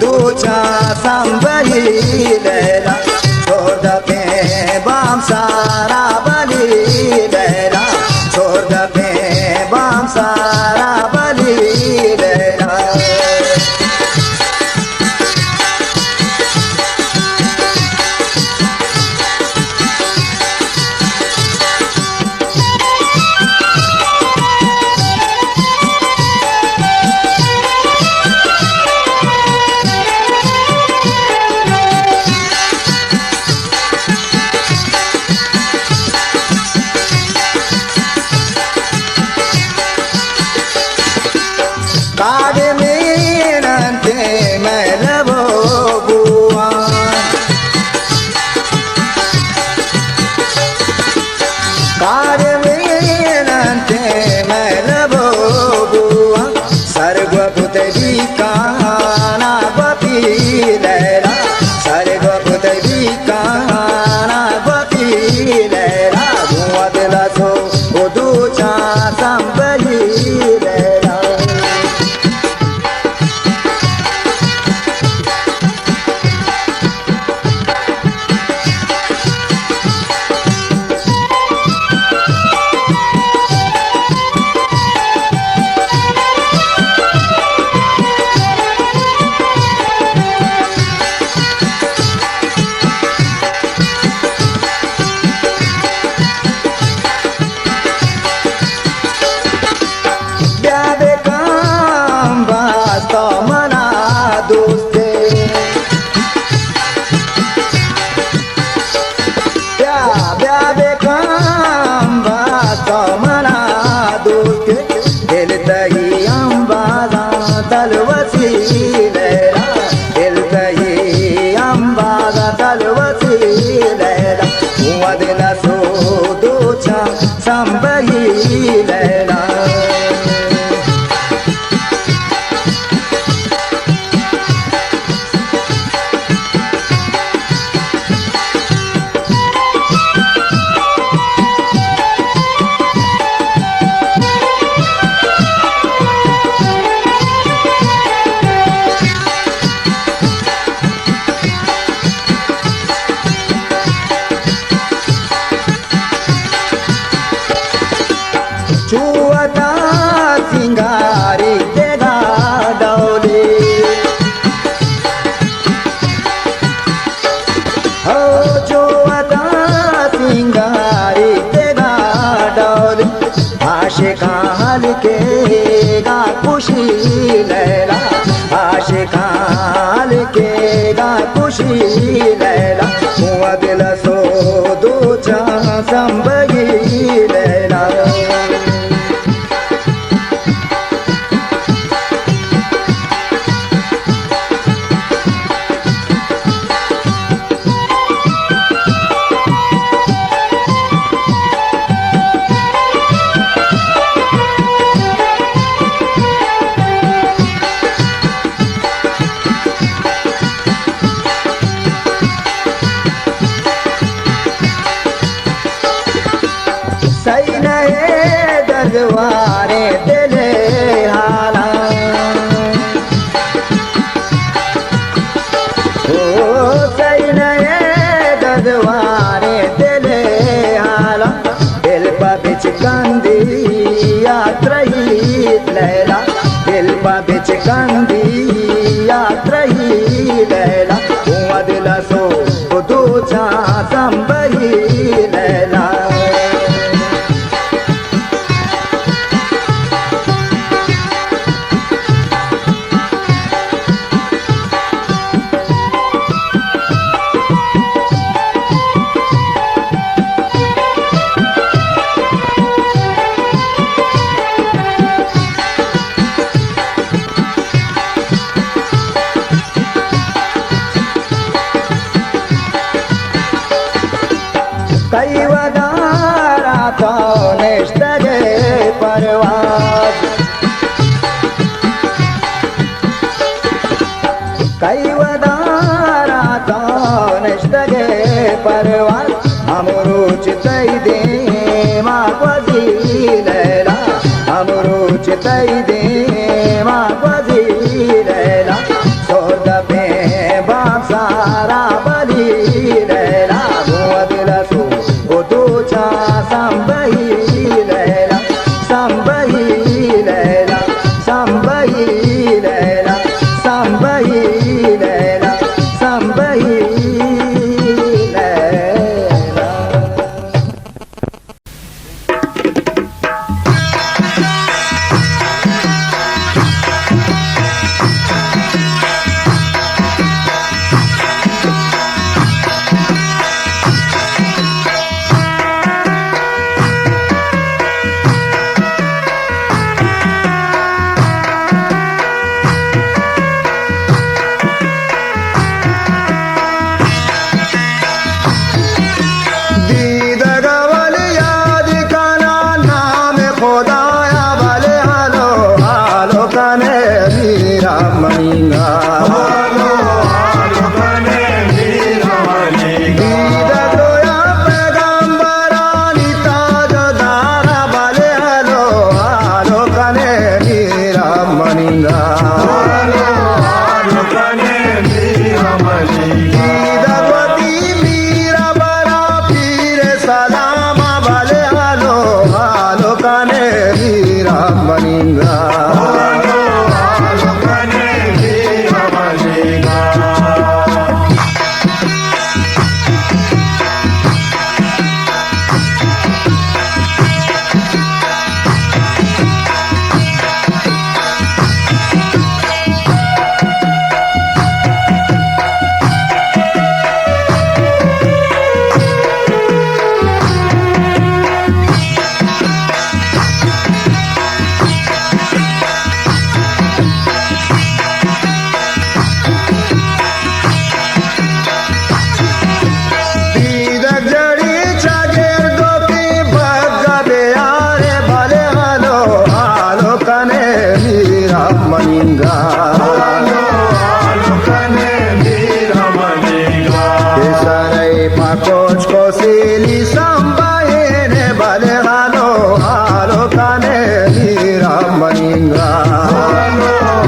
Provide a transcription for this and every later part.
uducha sambahilela sorda pe bam sara balilela sorda pe bam sara balilela आशिकाल के गा खुशी लैला आशिकाल के गा खुशी लैला हुआ दिल सो दो चा संबगी लैला दरवारे दिले हाला ओ सही नए दरवारे दिले हाला दिल पा बिच कंदी यात्रही लैला दिल पा बिच कंदी यात्रही लैला हुआ दिल सो दो चा संबही लैला कैवदारा तो निष्ठगे परवाज कैवदारा तो निष्ठगे परवाज अमरुचित दे माँ बजी लैला अमरुचित दे माँ बजी लैला सोद पे कोसिली संबायने बले हालो हालो काने मीरा मनिंगा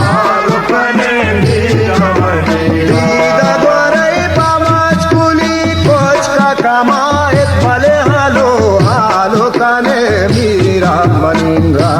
हालो काने मीरा मनिंगा गोरई पामाच कुली कोच का कमाए बले हालो हालो काने Meera मनिंगा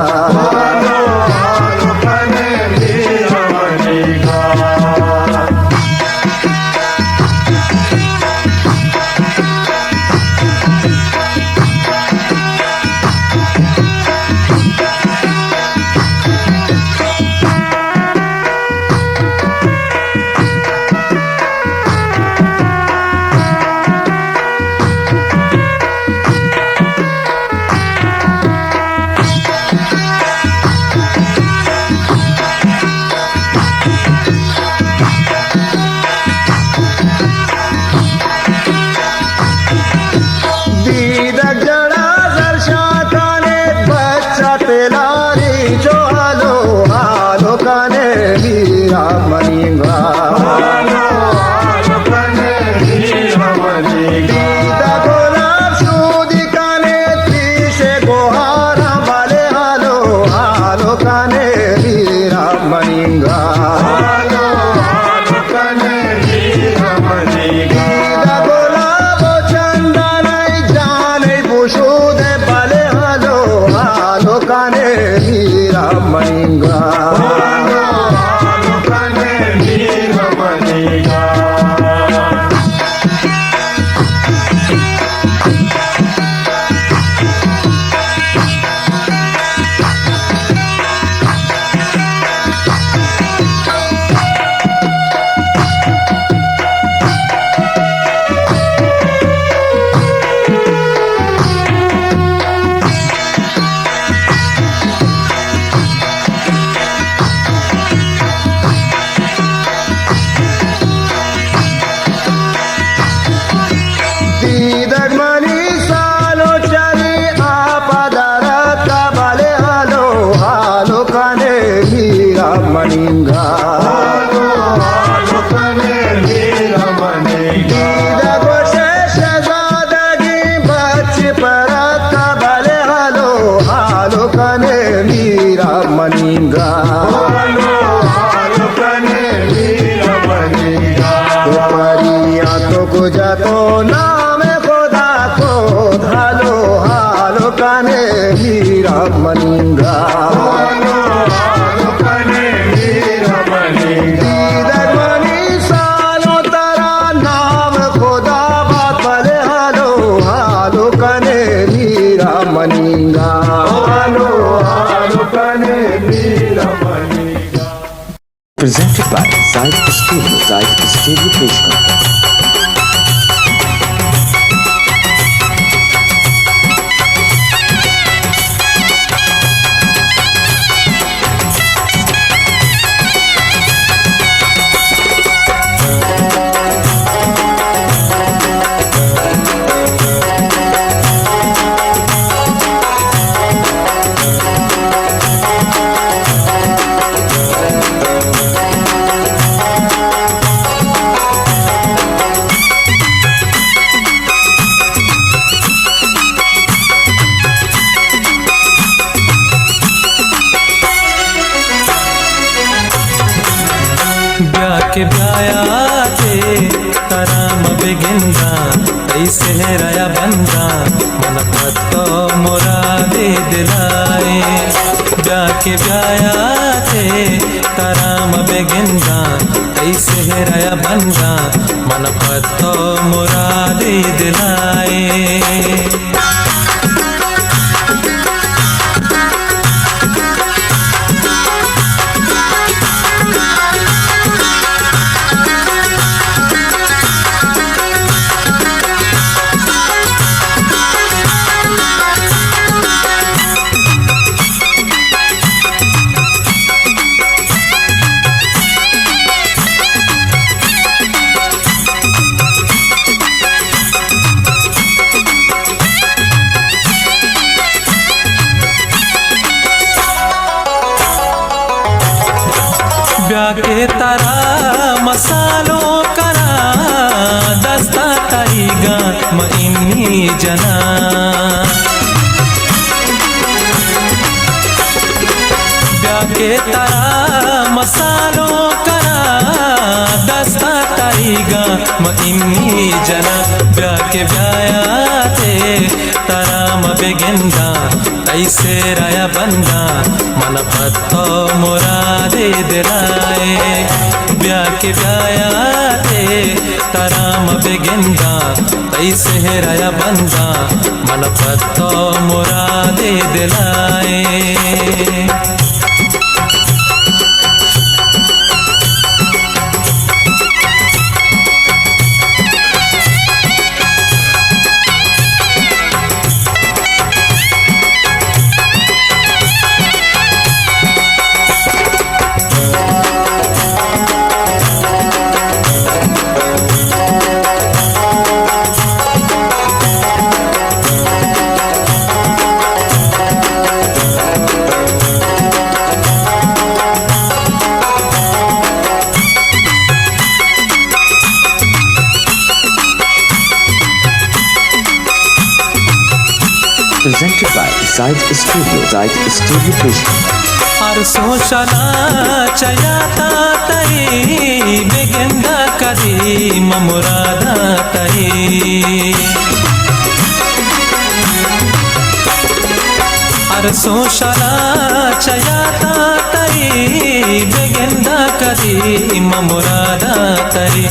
Presented by Zaid Studio. Zaid Studio पेश करता है। के ब्याया थे तराम बेगिंदा ऐसे है रया बंदा मन तो मुरादे दिलाए जाके ब्याया थे तराम बेगिंदा ऐसे है रया बंदा मन तो मुरादे दिलाए के तारा मसालों करा दस्ता ताईगा म इन इन्नी जना ब्याके तारा मसालो करा दस्ता ताईगा म इन्नी जना ब्याके ब्याया ते तारा म बेगिंदा ऐसे राया बंदा मन पत्तो मुरादे दिलाए ब्याके ब्याया ते तारा म बेगिंदा ऐसे राया बंदा मन पत्तो मुरादे दिलाए Presented by Zaid Studio. Zaid Studio Krishna. हर सोचना चयाता तई बेगिंदा कदी मुरादा तई हर सोचना चयाता तई बेगिंदा कदी मुरादा तई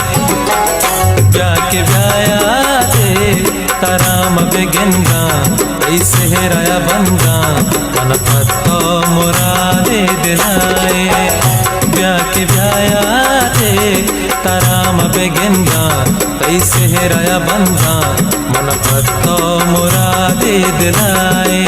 ब्याके ब्याया दे तारा म बेगिंदा ऐसे राया बंदा मन पत्तो मुरादे दिलाए ब्याके ब्याया दे तारा म बेगिंदा ऐसे राया बंदा मन पत्तो मुरादे दिलाए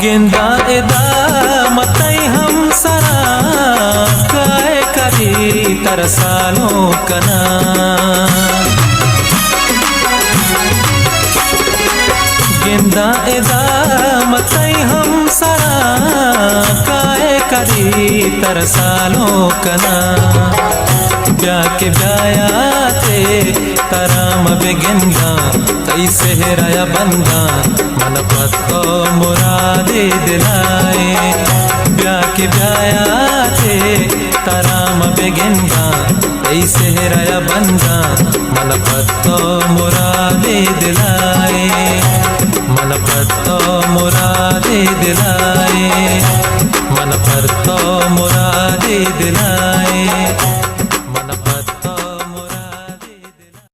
गेंदा एदा मतई हम सरा काय करी तरसालो कना गेंदा एदा मतई हम सरा काय करी तरसालो कना ब्याके ब्याया ते तारा म बेगिंदा कैसे राया बंदा मन पत्तो मुरादे दिलाए ब्याके ब्याया ते तारा म बेगिंदा कैसे राया बंदा मन पत्तो मुरादे दिलाए मन पत्तो मुरादे दिलाए मन पत्तो मुरादे दिलाए मन पत्तो मुरादे दिलाए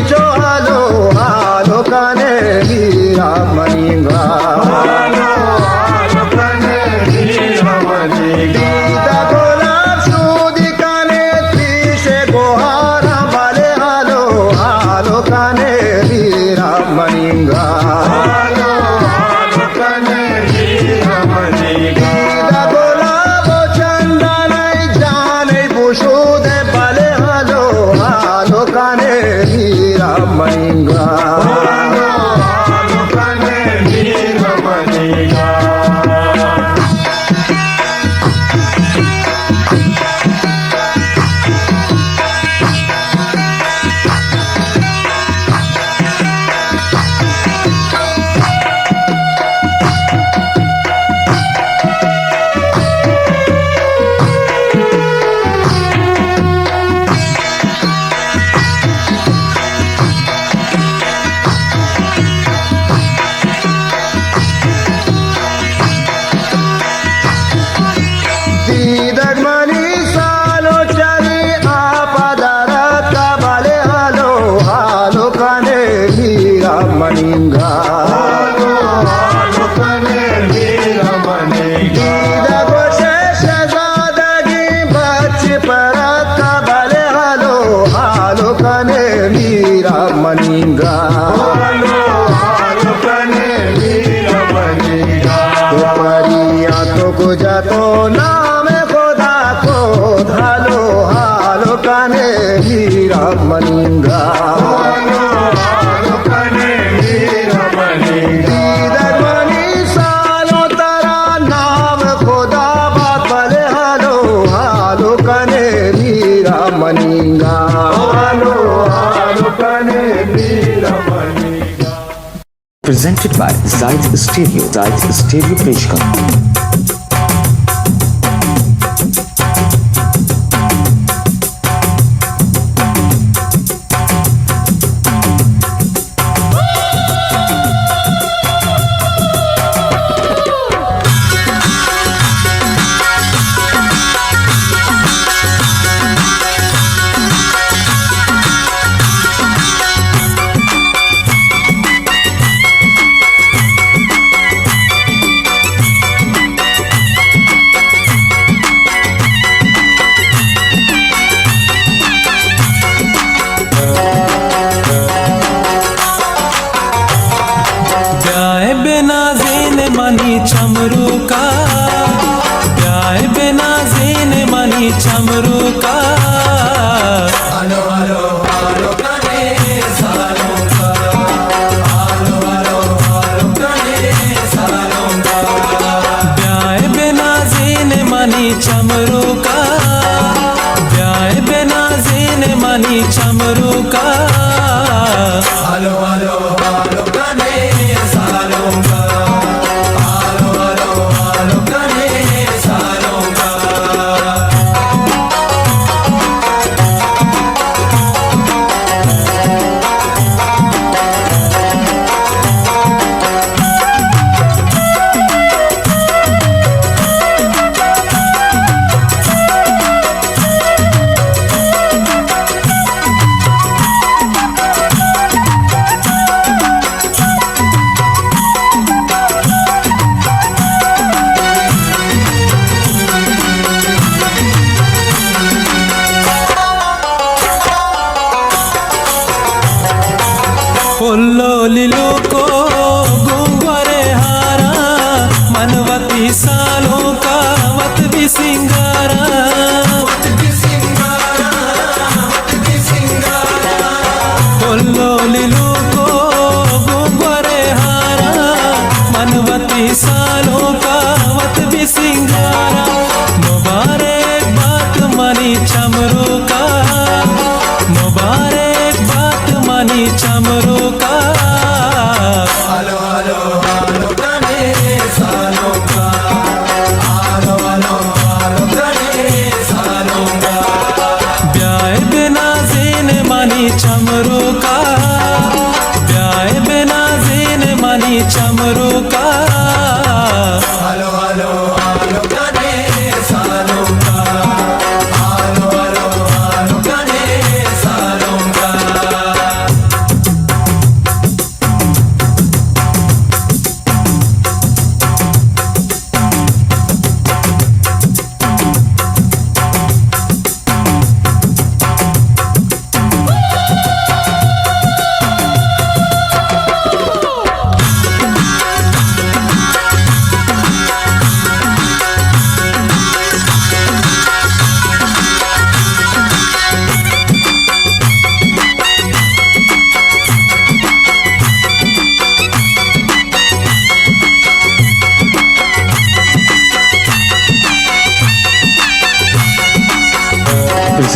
जो हालो हालो काने हीरा मनिंगा गीता गोलाब सूदी काने त्रिशे गोहारा वाले हालो हालो काने हीरा मनिंगा गीता गोलाब चंदन जाने बुशुदे वाले हालो हालो काने हीरा मनिंगा मनिंगा गीता गोशे शहजादगी बच परत का भले हालो हालो कने मीरा मनिंगा तो परिया तो गुजा तो नाम खुदा को हालो हालो कने मीरा मनिंगा मनिंगा हालो हालो कने Meera मनिंगा। Presented by Zayed Stereo. Zayed Stereo पेश करते हैं। चमरू का प्यार बिना जीन मनी चमरू का आलो आलो आलो कने सालों का आलो आलो आलो कने सालों का प्यार बिना जीन मनी चमरू का प्यार बिना जीन मनी चमरू का आलो आलो आलो कने सालों का लीलो को गुंगरे हारा मनवती सालों का मत भी सिंगारा बोलो लीलो को गुंगरे हारा मनवती सालों का मत भी सिंगारा मुबारक बात मनी चमरू का मुबारक बात मनी चमरू का आलो आलो आलो कने सालों का आलो आलो आलो कने सालों का ब्याह बिना जीन मनी चमरू का ब्याह बिना जीन मनी चमरू का आलो आलो आलो कने सालों का आलो आलो आलो कने सालों का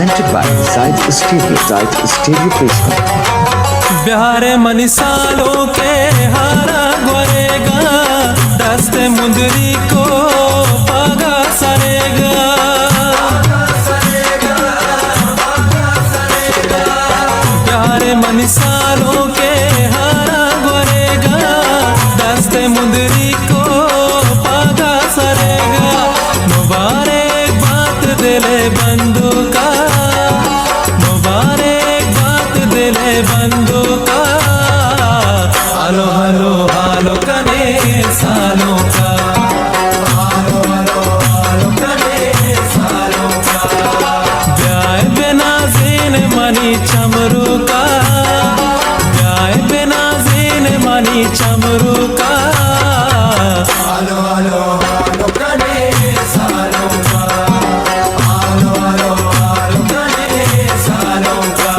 presented by Zaid Studio. Zaid Studio पेश करता है। बिहार मनीषालों के हारा गोरेगा दस्ते मुंदरी को पागा सरेगा बिहार मनीषालों के हारा गोरेगा दस्ते मुंदरी को पागा सरेगा मुबारक बात दिले बंदू का मुबारक बात दिले बंदू का हालो हालो हालो कने सालों का हालो हालो हालो कने सालों का ब्याह बिना जीन मनी चमरू का ब्याह बिना जीन मनी चमरू का हालो हालो हालो कने सालों का हालो हालो हालो कने सालों का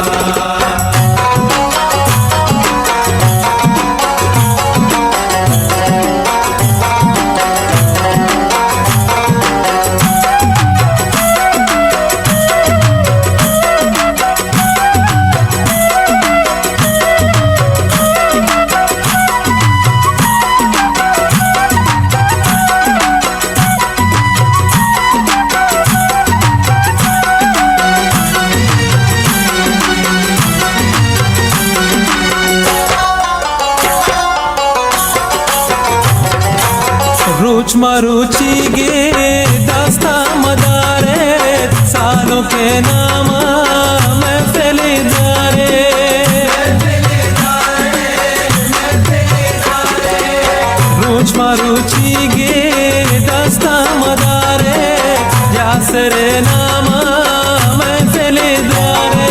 रुच मरुचि गे दास्ता मदारे सालों के नाम महफिली दारे रुच मरुचि गे दास्ता मदारे यासरे नाम महफिली दारे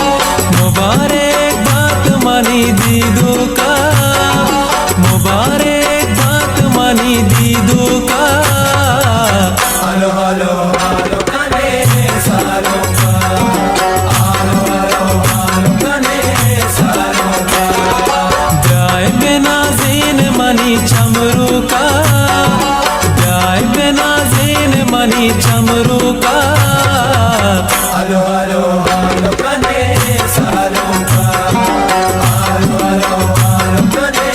मुबारक बात मनी दीदू का मुबारक बात मनी दीदू का हालो हालो हालो कने सालों का हालो हालो हालो कने सालों का ब्याह बिना जीन मनी चमरू का ब्याह बिना जीन मनी चमरू का हालो हालो हालो कने सालों का हालो हालो हालो कने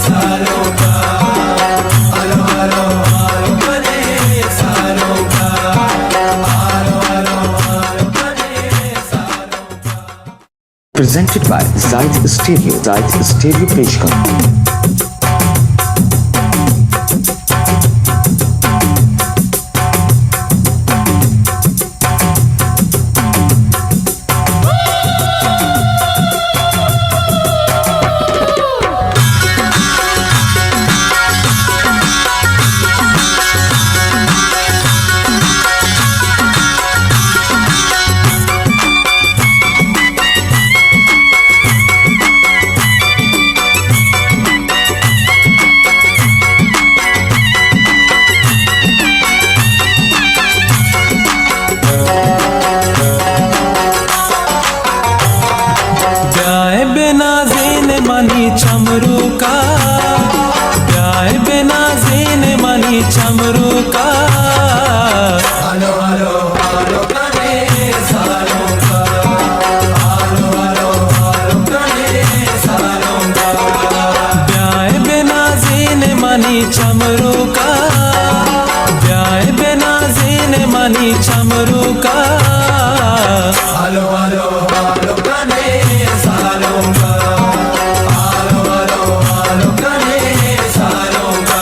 सालों का हालो हालो हालो कने सालों का हालो हालो हालो कने सालों का presented by Zaid Studio. Zaid Studio पेश करता है। ब्याह बिना जीन मनी चमरू का ब्याह बिना जीन मनी चमरू का हालो हालो हालो कने सालों का हालो हालो हालो कने सालों का ब्याह बिना जीन मनी चमरू का ब्याह बिना जीन मनी चमरू का हालो हालो हालो कने सालों का हालो हालो हालो कने सालों का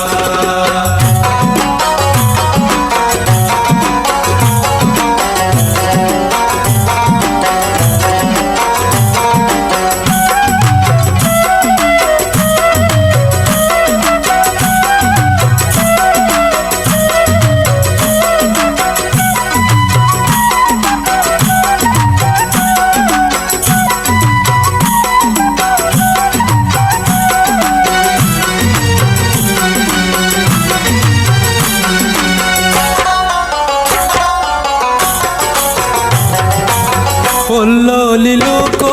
लिलो को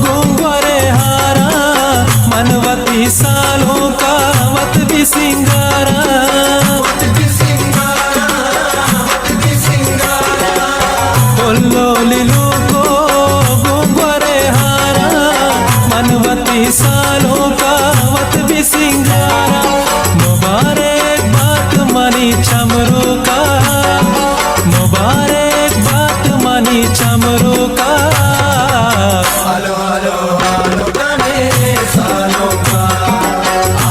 गुंगरे हारा मनवती सालों का मत भी सिंगारा लिलो उनतीस सालों का वत भी सिंगारा मुबारक बात मानी चमरू का मुबारक बात मानी चमरू का आलो आलो आलो गाने सालों का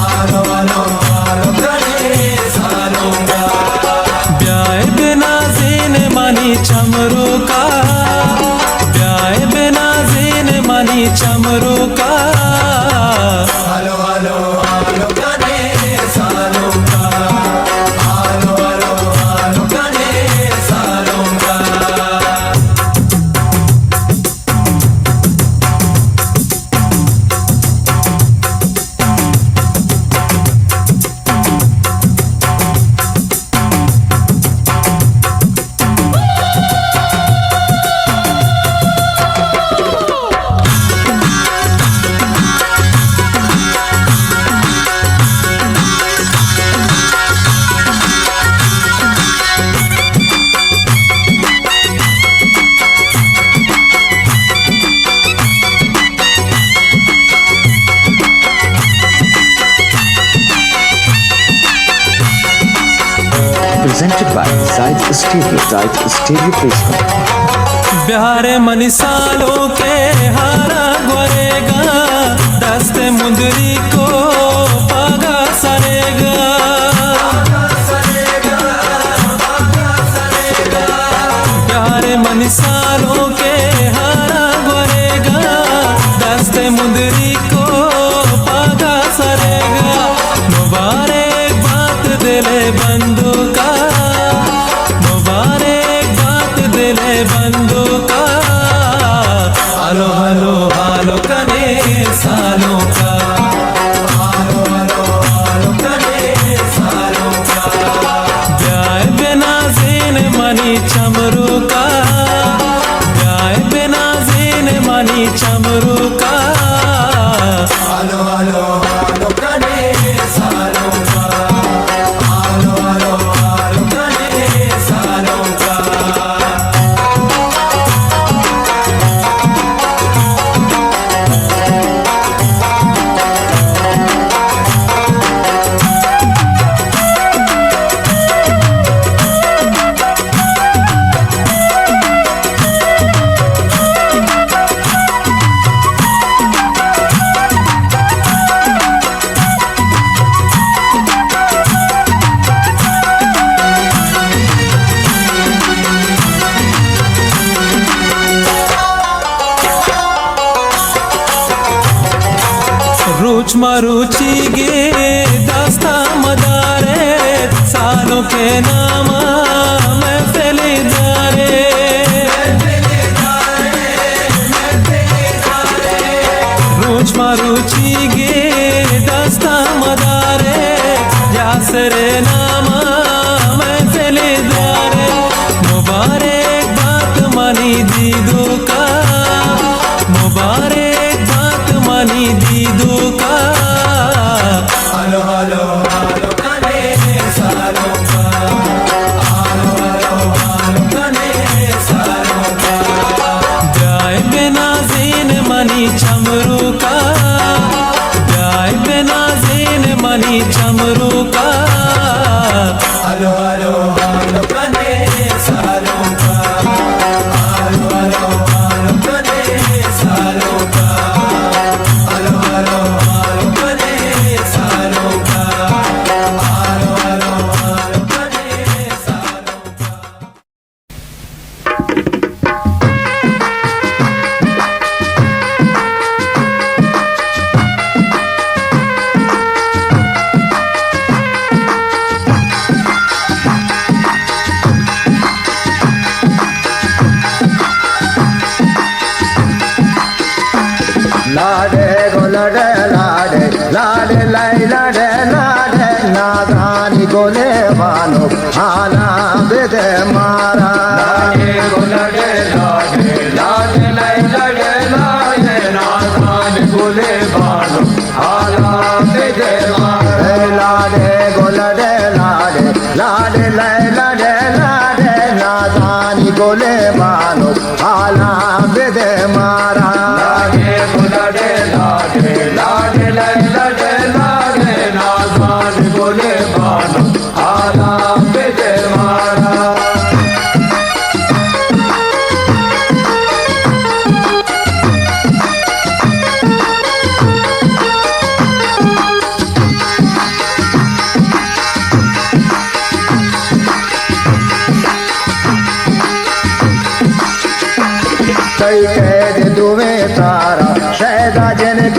आलो आलो आलो गाने सालों का ब्याह बिना जीन मानी चमरू का ब्याह बिना जीन मानी चमरू का आलो आलो आलो गाने सालों का आलो आलो आलो गाने सालों का Presented by Zaid Studio. Zaid Studio Place Company. प्यारे मनी सालों के हारा गोरेगा दस्ते मुंदरी को पागा सरेगा प्यारे मनी सालों के हारा गोरेगा दस्ते मुंदरी को पागा सरेगा मुबारक बात दिले बंदू का मुबारक बात दिले बंदू का आलो आलो आलो कने सालों का आलो आलो आलो गाने सालों का ब्याह बिना जीन मानी चमरू का ब्याह बिना जीन मानी चमरू का आलो आलो आलो गाने सालों का आलो आलो आलो गाने सालों का रुच मरुचि गे दास्ता मदारे सालों के नाम महफिली दारे रुच मरुचि गे दास्ता मदारे यासरे नाम महफिली दारे मुबारक बात मानी दीदू का मुबारक बात मानी दीदू का आलो आलो आलो गाने सालों का आलो आलो आलो गाने सालों का ब्याह बिना जीन मानी चमरू का ब्याह बिना जीन मानी चमरू का आलो आलो आलो गाने सालों का आलो आलो आलो गाने सालों का आलो आलो आलो गाने सालों का आलो आलो आलो गाने सालों का लाडे गो लाडे लाडे लाडे लाई लाडे लाडे नादानी गोले बानो आना बेदे मारा लाडे गो लाडे लाडे लाडे लाई लाडे लाडे नादानी गोले बानो आना बेदे मारा लाडे गो लाडे लाडे लाडे लाई लाडे लाडे नादानी गोले बानो आना बेदे मारा लाडे गो लाडे लाडे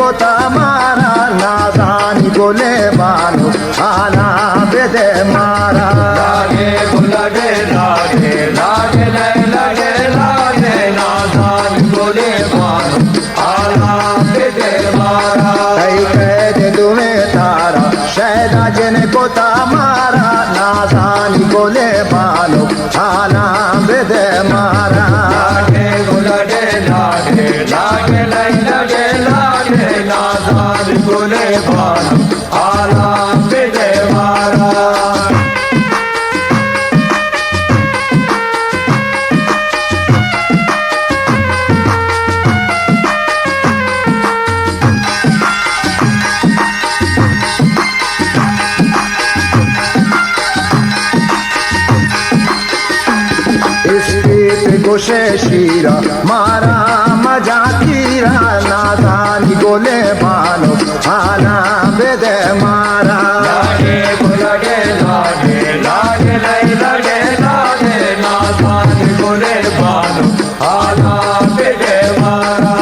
कोता मारा नादानी गोले बानो आला बेदे मारा लागे गुलगे लागे लागे लागे लागे नादान गोले बानो आला बेदे मारा कई कैद तुम्हें तारा शैदा जन कोता मारा नादानी गोले बानो आला बेदे मारा लागे गुलगे लागे लागे लागे लागे नादान गोले बानो आला बेदे मारा गोशे शीरा मारा मजा तीरा नादानी गोले बानो आला बेदे मारा लागे गुलगे लागे लागे लागे लागे नादान गोले बानो आला बेदे मारा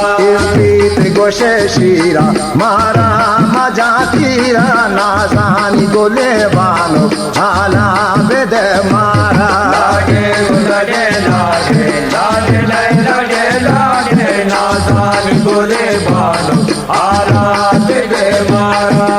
गोशे शीरा मारा मजा तीरा नादानी गोले बानो आला बेदे मारा लागे गुलगे लागे लागे लागे लागे नादान गोले बानो आला बेदे मारा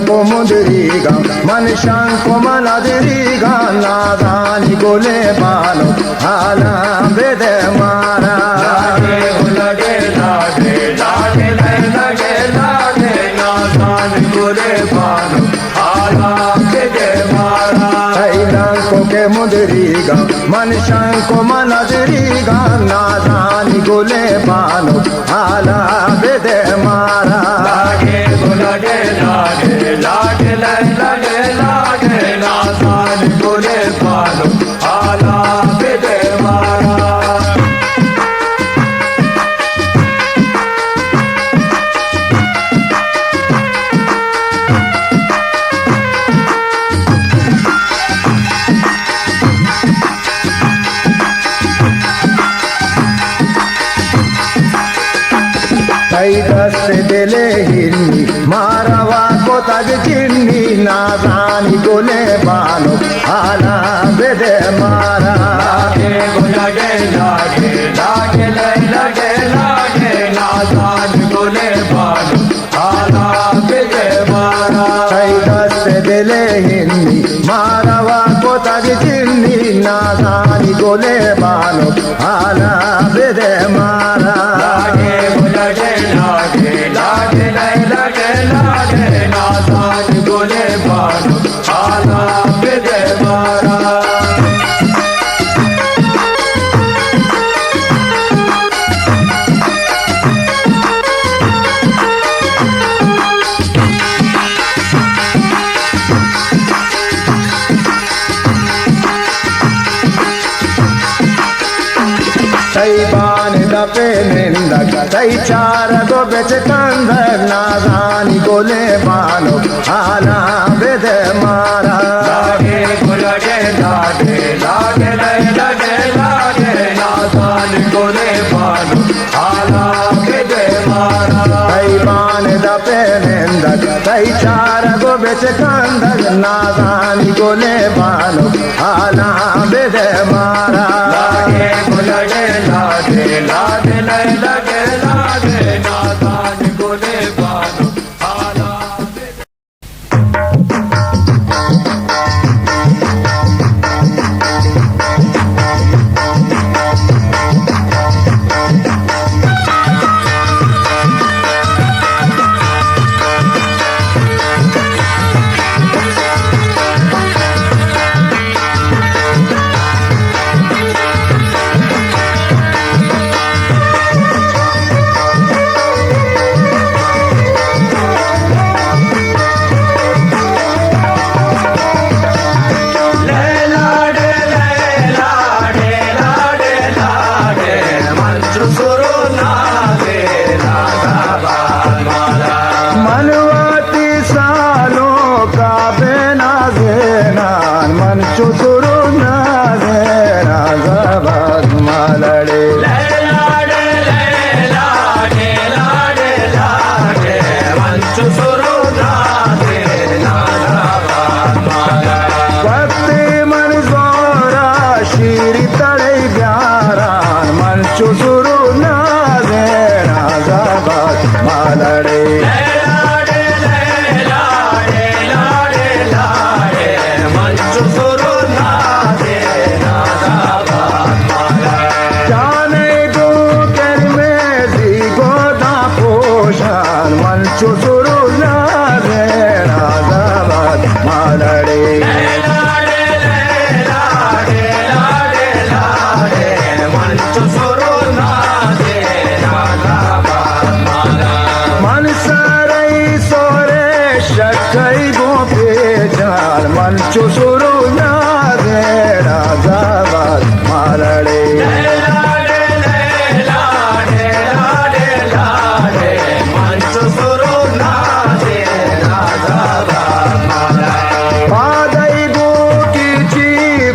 को मुदरीगा मन शांको मनदरीगा नादानी गोले बानो आला बेदे मारा लागे गुलगे लागे लागे लागे लागे नादान गोले बानो आला बेदे मारा को के मुदरीगा मन शांको मनदरीगा नादानी गोले बानो आला बेदे मारा लागे गुलगे लागे लागे लागे लागे नादान गोले बानो आला बेदे मारा दस्त दिले हिन्नी मारवा को तग जिन्नी नादानी गोले बानो आला बेदे मारा लागे गुलगे लागे लागे लागे लागे नादान गोले बानो आला बेदे मारा दस्त दिले हिन्नी मारवा को तग जिन्नी नादानी गोले बानो आला बेदे मारा लागे गुलगे लागे लागे लागे लागे नादान गोले बानो आला बेदे मारा बान दपे निंदक तई चार गो बेच कंदर नादानी गोले बानो आला बेदे मारा लागे गुलगे लागे लागे लागे लागे नादान गोले बानो आला बेदे मारा तई बान दपे निंदक तई चार गो बेच कंदर नादानी गोले बानो आला बेदे मारा लागे गुलगे लागे लागे लागे लागे नादान गोले बानो आला बेदे सुरू नाजे नाजाबाद मालडे जाने दो कर में गोदा पोषण मंचो सुरू नाजे Nazimabad मालडे Shakai gope jan manchu suru naze razabad malade manchu suru naze razabad malade padai go kichi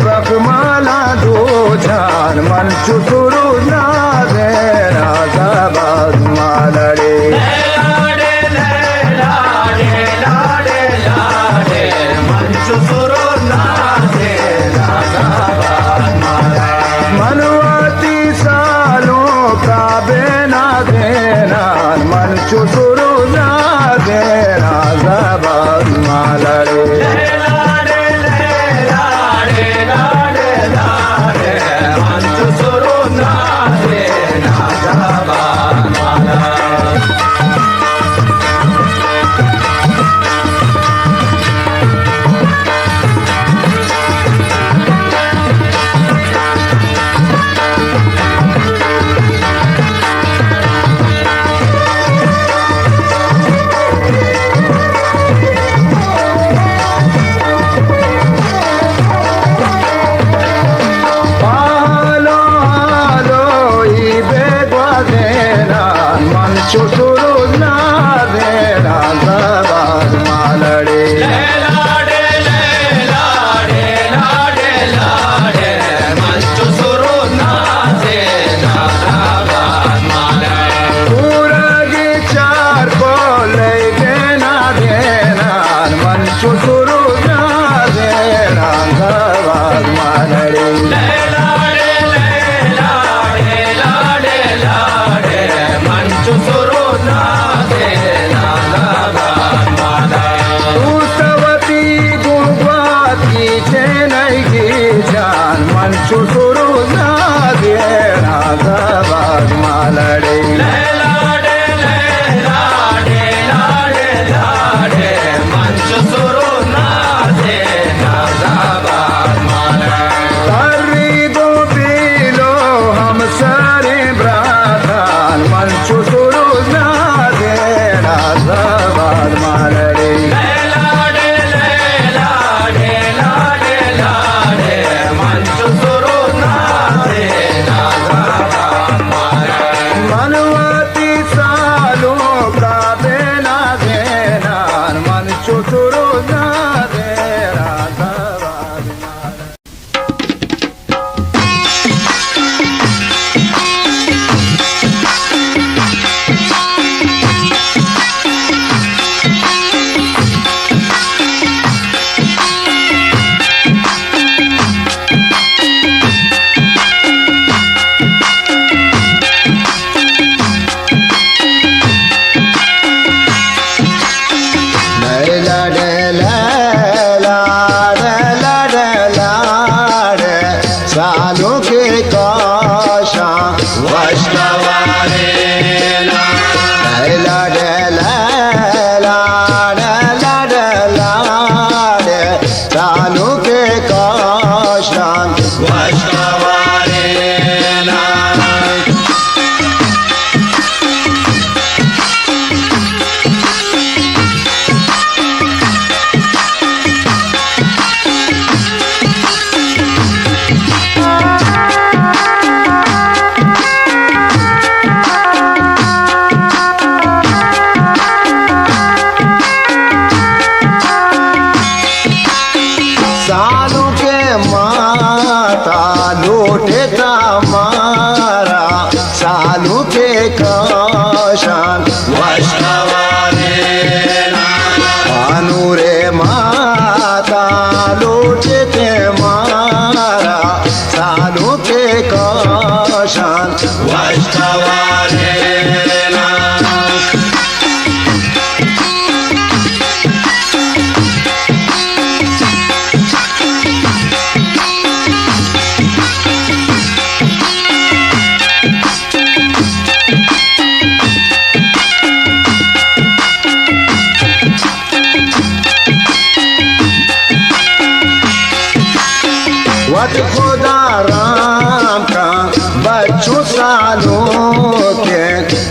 bakmala do jan manchu suru naze razabad malade मनवाती सालों का बेना देना मंचो सुरू ना देना जबान मालड़े मंचो सुरू ना देना जबान मालड़े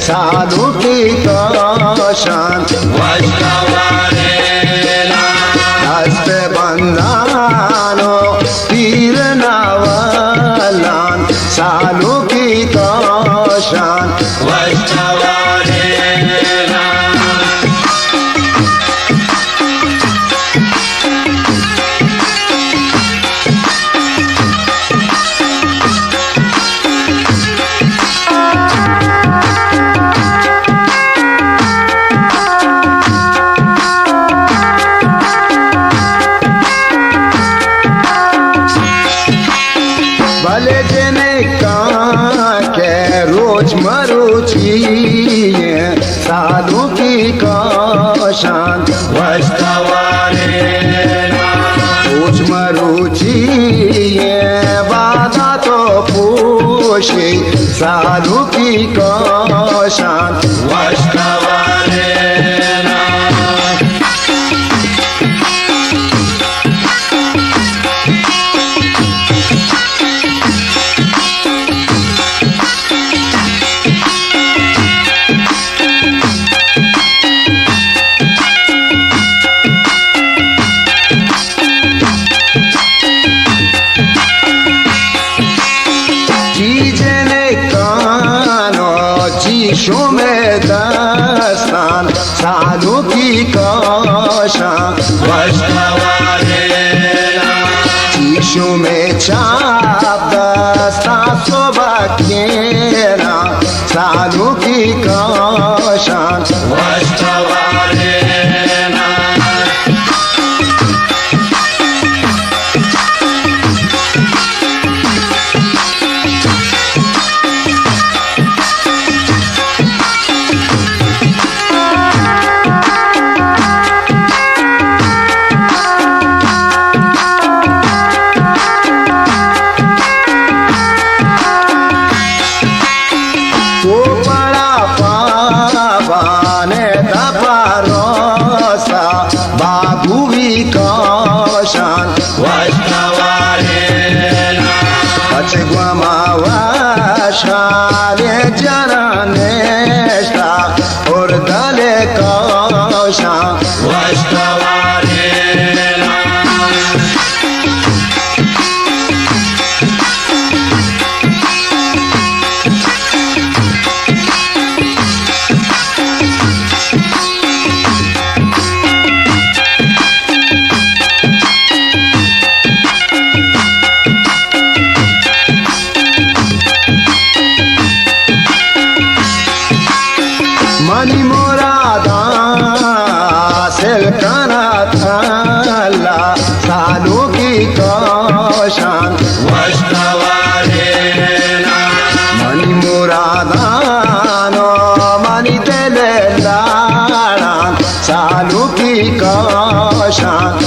साधु की कौशान हस्त बंधानो पीर नावलान साधु की कौशान भले जने के रोज मरुची साधु की कौशान रोज मरुची बाधा तो पूछे साधु की कौशान चीशों में दस्तान साधु की कौशान चीशों में छाप दस्तान सुबह केना साधु की कौशान शाले जननेष्टा और दले कौशान मनी मोरादा सेल काना थाला साधु की कौशान मनी मोरादा नो मनी तेले लाड़ा साधु की कौशान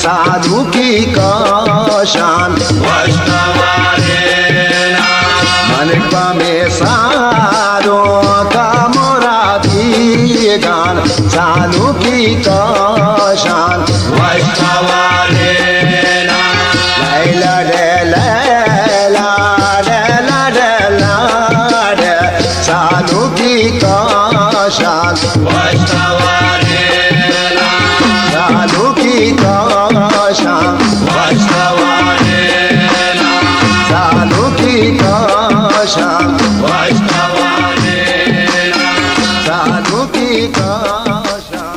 साधु की कौशान मन में सारो का मुरादी गान साधु की कौशान लैला डे लैला डे लैला डे साधु की कौशान साधु की कौशान साधु की कौशान साधु की कौशान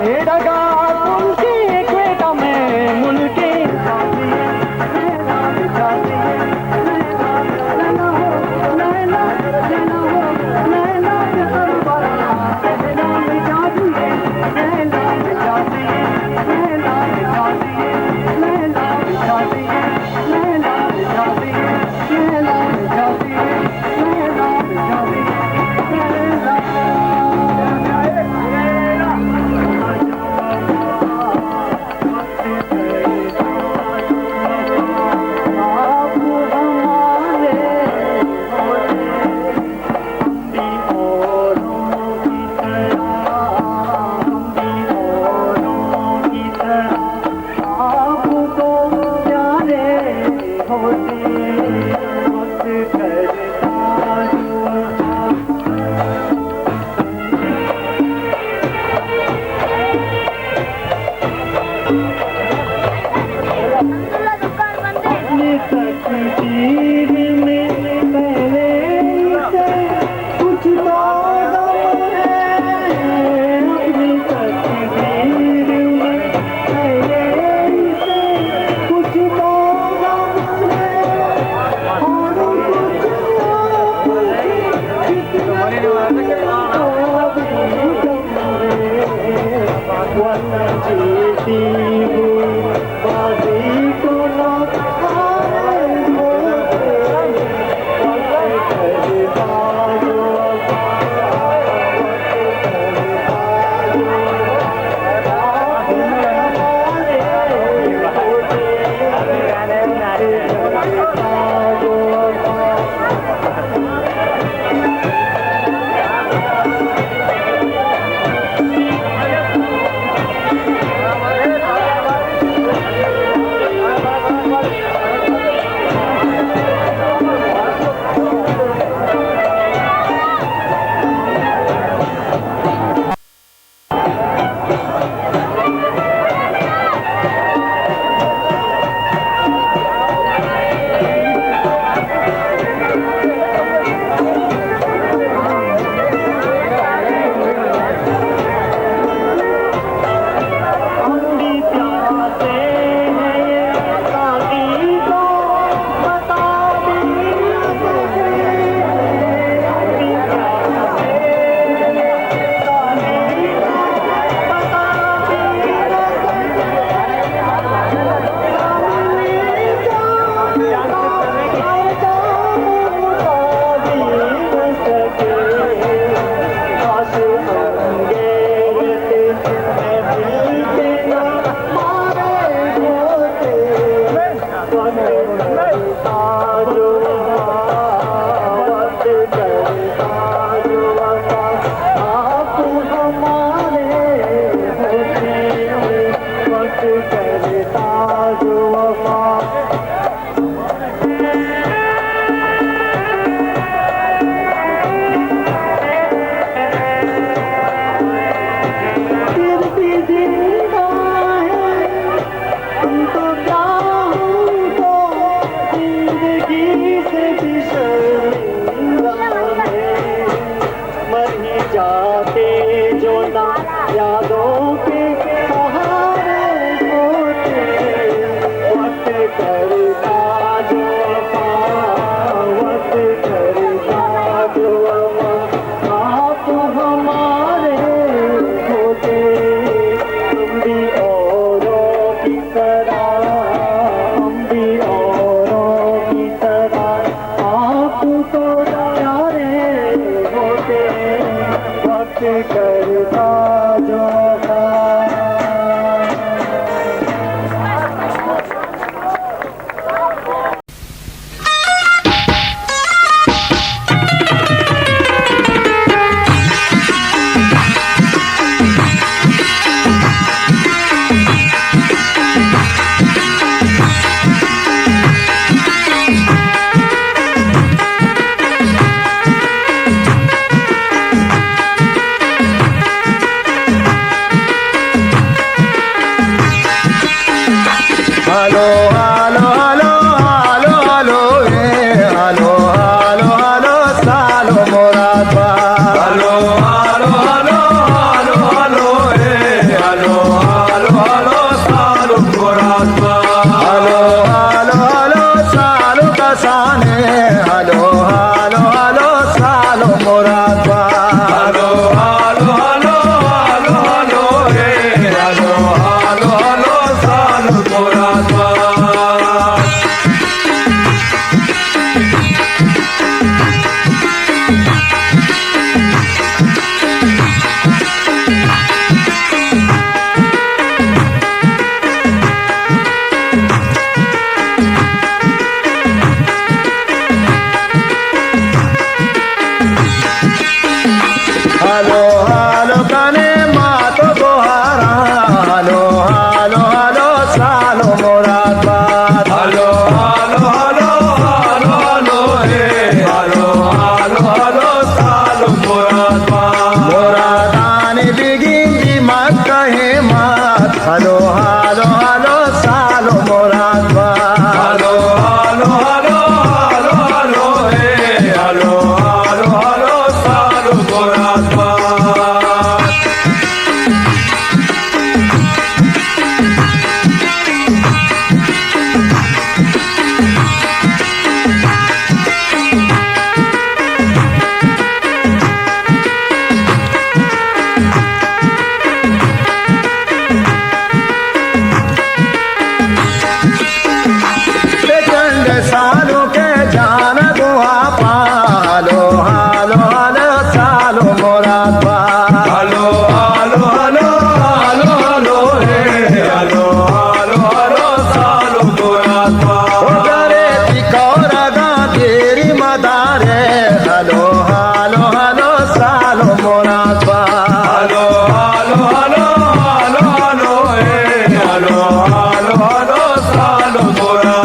डगा तुलसी क्वेटा में मुल्की हिम्मत हलो हलो हलो सालो मुरादबाद हलो हलो हलो हलो हलो हलो हलो हलो सालो मुरादबाद सालों के जान गुआ पालो हालो हालो सालो मुरादबाद हलो हालो हलो हलो हलो हलो हालो हलो सालो मुरादबाद ओ करे तिकोरा गा तेरी मदारे हलो हालो हलो सालो मुरादबाद हलो हालो हलो हलो हलो हलो हालो हलो सालो मुरादबाद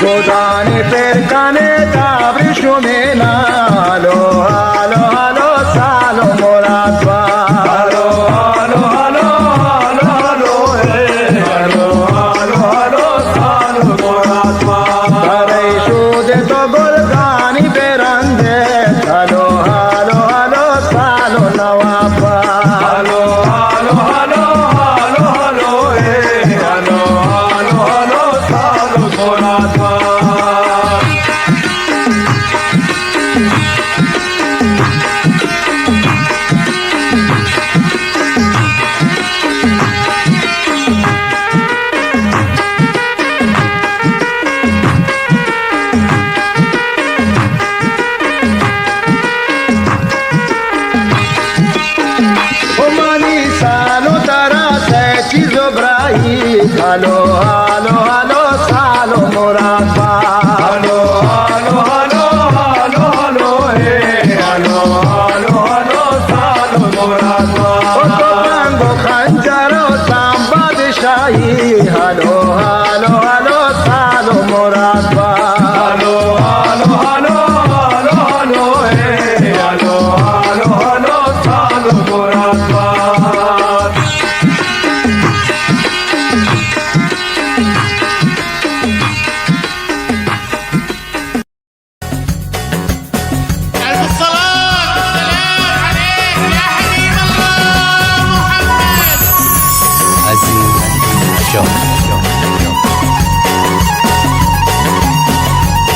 गोदाने पेर काने ताबरिशो में नालो हालो हालो सालो मुरादबाद हलो हालो हलो हलो हलो हलो हालो हलो सालो मुरादबाद करे शोदे तो गुलगानी बेरंगे हलो हालो हलो सालो नवाबाद हलो हालो हलो हलो हलो हलो हालो हलो सालो मुरादबाद हलो हलो हलो सालो मुरादबाद हलो हलो हलो हलो हलो हलो हलो हलो सालो मुरादबाद ओ तो रंगो खंजरो बादशाही हलो हलो हलो सालो मुरादबाद हलो हलो हलो हलो हलो हलो हलो हलो सालो मुरादबाद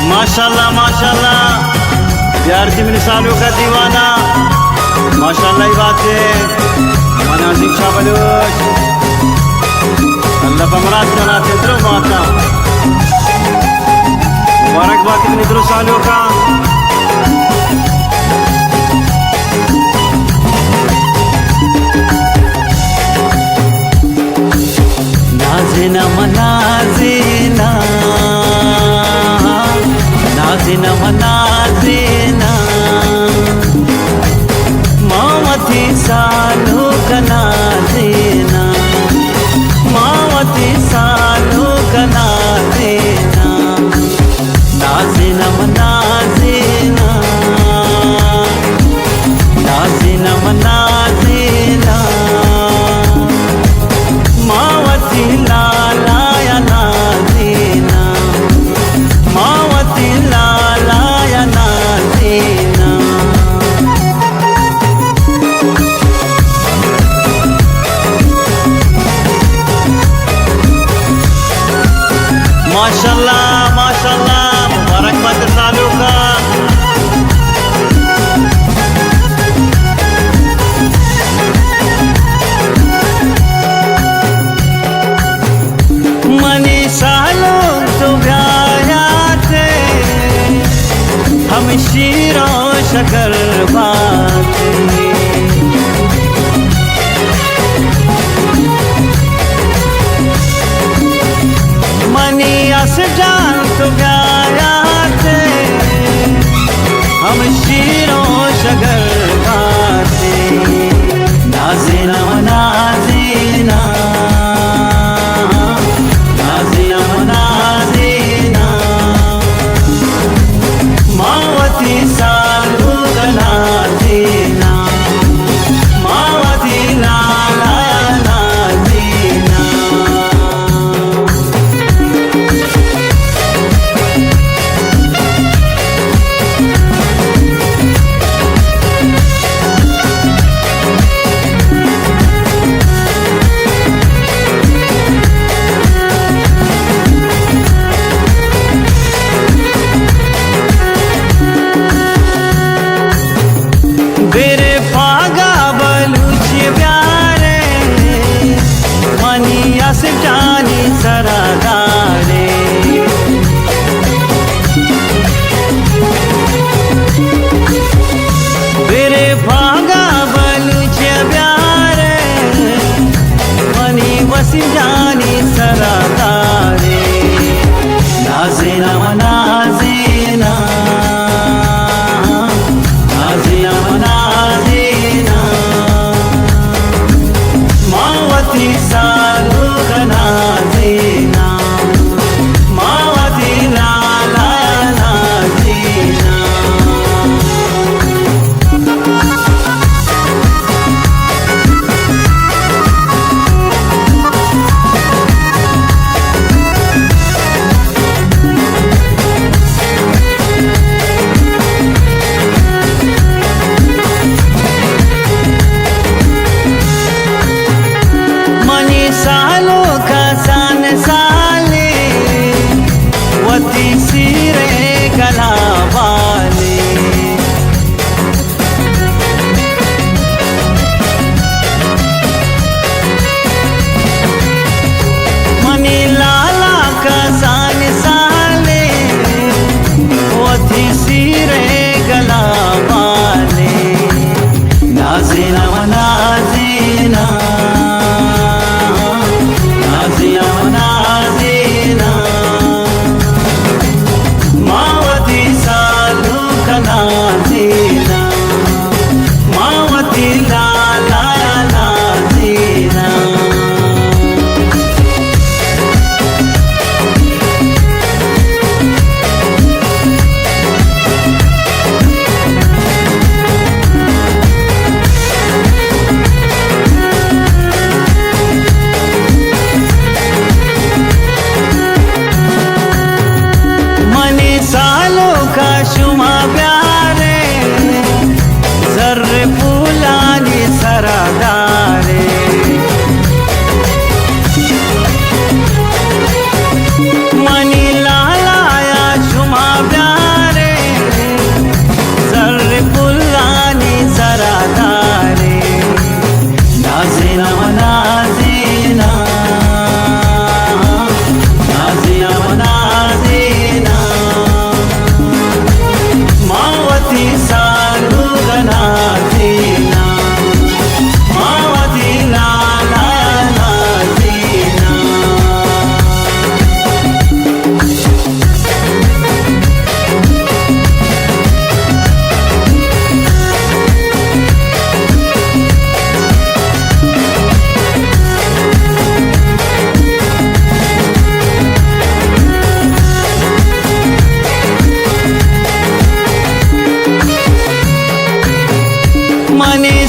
माशाल्लाह माशाल्लाह प्यार की मिसालों का दीवाना माशाल्लाह ये बात है मनाजिम शाह बलोच अल्लाह बमरात बनाते द्रो माता मुबारकबाद इतने द्रो सालों का नाज़िना मनाज़िना नाज़िना मनाज़िना मावती सालो का नाज़िना मावती सालो का नाज़िना नाज़िना मनाज़िना नाज़िना मनाज़िना मावती लाला या नाज़िना मावती लाला या नाज़िना माशाल्लाह माशाल्लाह मुबारकबाद सालों का मनी सालों तो ब्याया थे हम शीरो शकर बाते मनी अस जान तो ब्याया थे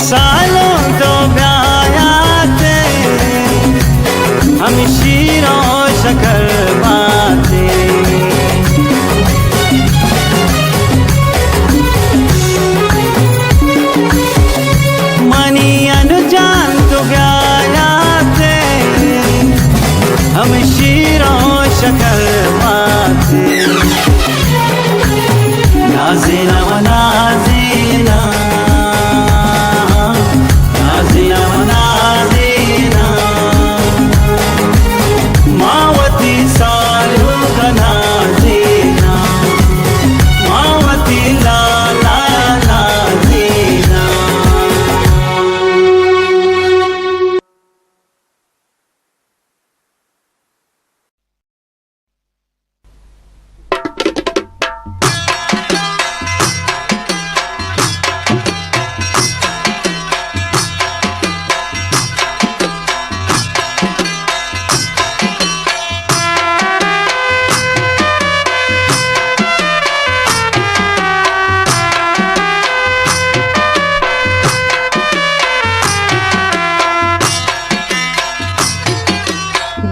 सालों तो ब्यायाते हम शीरों शकर बातें मनी अनुजान तो ब्यायाते हम शीरों शकर बातें नाज़िना व नाज़िना नाज़िना व नाज़िना मावती सालू का नाज़िना मावती ला ला नाज़िना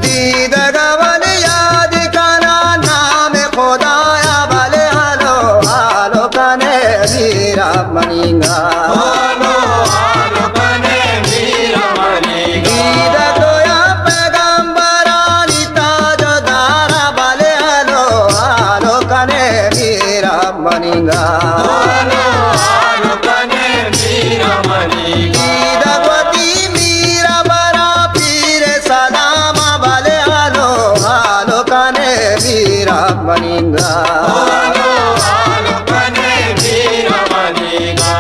दीदगवन याद कना नाम खुदाया भले हालो हालो कने मीरा मनीगा हालो हालो कने मीरा मनीगा दीद गोया पैगंबरानी ताजदारा भले हालो हालो कने मीरा मनीगा हालो हालो कने मीरा मनीगा दीदगवती मीरा बरा पीर सलाम भले हालो हालो कने मीरा मनीगा हालो हालो कने मीरा मनीगा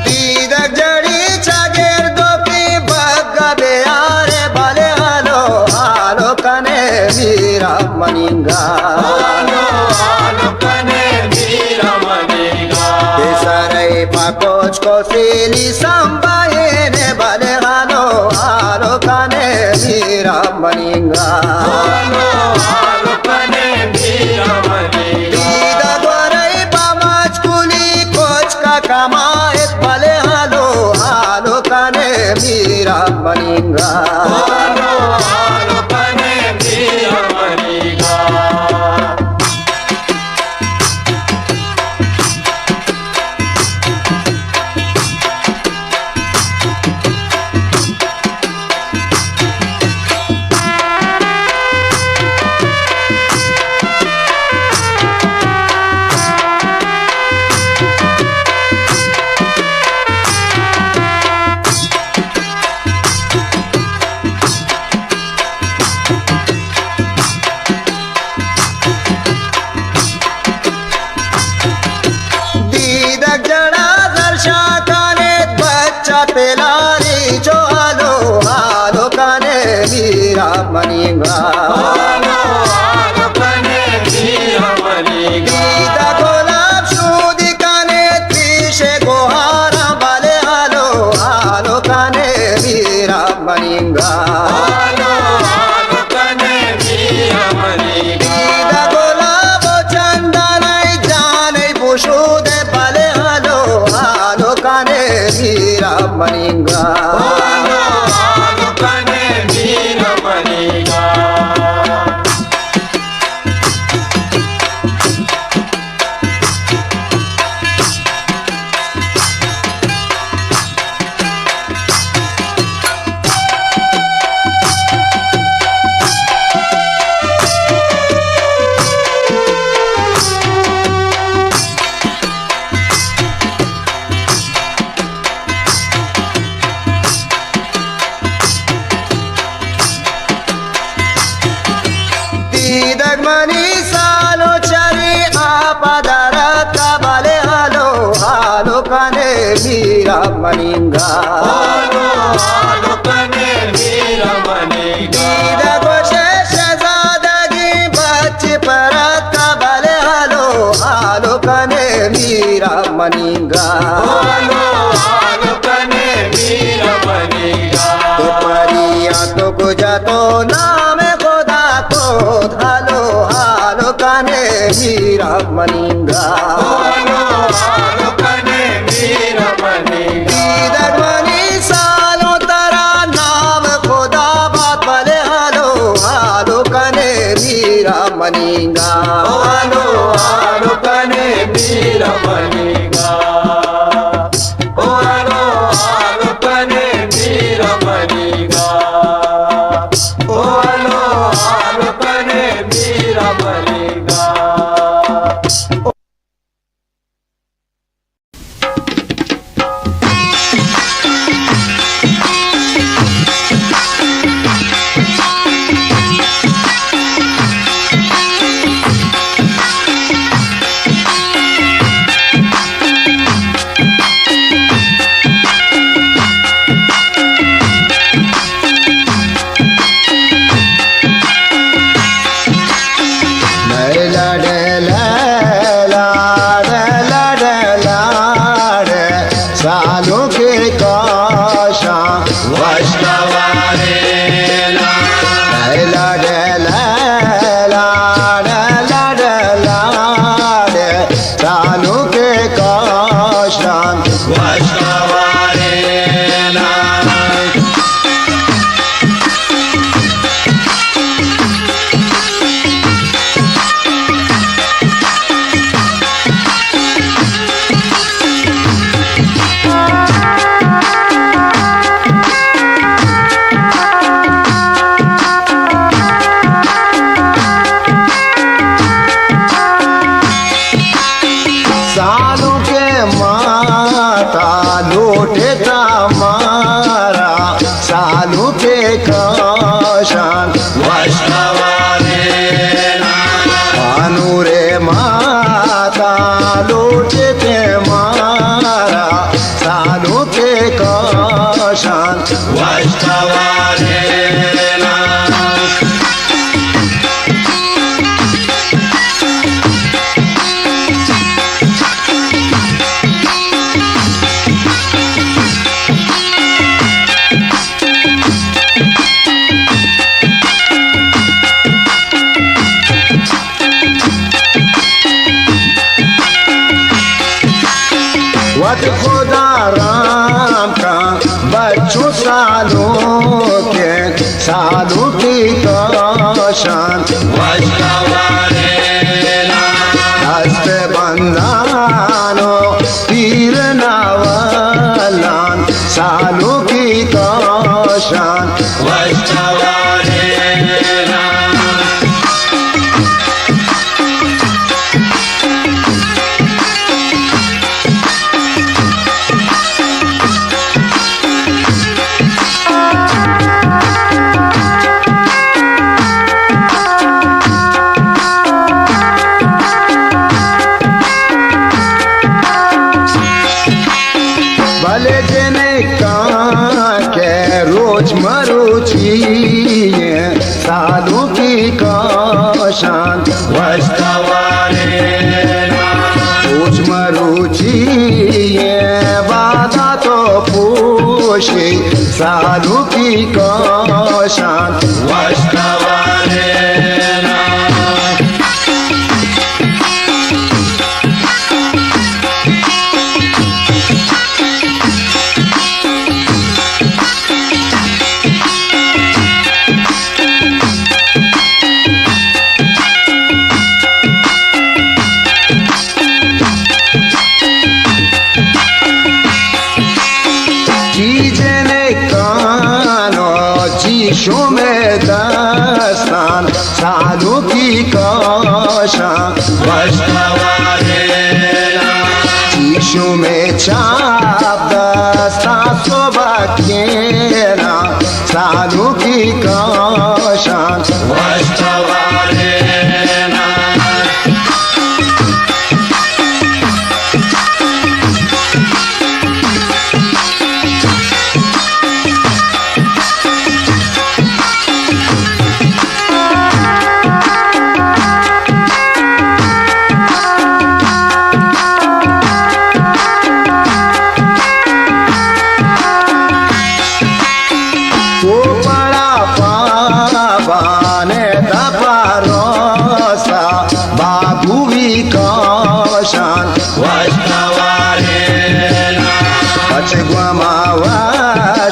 दीदक जड़ी चागेर दो की बग्गा बेयारे भले हालो हालो कने मीरा मनीगा हालो हालो कने मीरा मनीगा देसरे पाकोच को सीली संभाए ने भले हालो हालो कने मीरा मनीगा हालो हालो कने मीरा मनीगा दीदा गोरई पामाच कुली कोच का कमाए भले हालो हालो कने मीरा मनीगा हालो हालो कने मीरा मनीगा दीदक जड़ा दर्शा काने बच्चा पेलारी जो हालो हालो कने मीरा मनीगा हालो हालो कने मीरा मनीगा दीदा गोलाब सूदी काने त्रिशे गोहारा भले हालो हालो कने मीरा मनीगा हालो हालो कने मीरा मनीगा दीदा गोलाब चंदनाई जाने पुशुदे भले हालो हालो कने मीरा मनीगा हालो हालो कने मीरा मनीगा मीरा मनीगा तो परिया तो गुजा तो नाम खुदा को हालो हालो काने मीरा मनीगा दीदर मनी सालो तारा नाम खुदा बात भले हालो हालो काने मीरा मनीगा हालो हालो काने मीरा मनीगा हालो हालो काने मीरा मनीगा हालो हालो काने मीरा मनीगा सालों के काशा वैष्णवारे लैला लैला सालों के काशा वैष्णवारे सालों के माता लोटे मारा सालों के काशान वैष्णवारे भानुरे माता लोटे मारा सालों के काशान वैष्णवारे वत खुदा राम का बच्चों सालों के सालों की काशान वैष्णवारे हस्त बंदानो तीर नावलान सालों की काशान वैष्णवारे भले जने के रोज मरुची साधु की काशान वैष्णवारे रोज मरुची बाधा तो पूछे साधु की काशान वैष्णवारे शीशों में दस्तान साधु की काशा वैष्णवारे शीशों में छाप दस्तान सुबह केरा साधु की काशा वैष्णवारे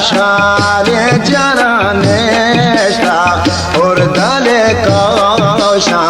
Shale janane sta or dale kausha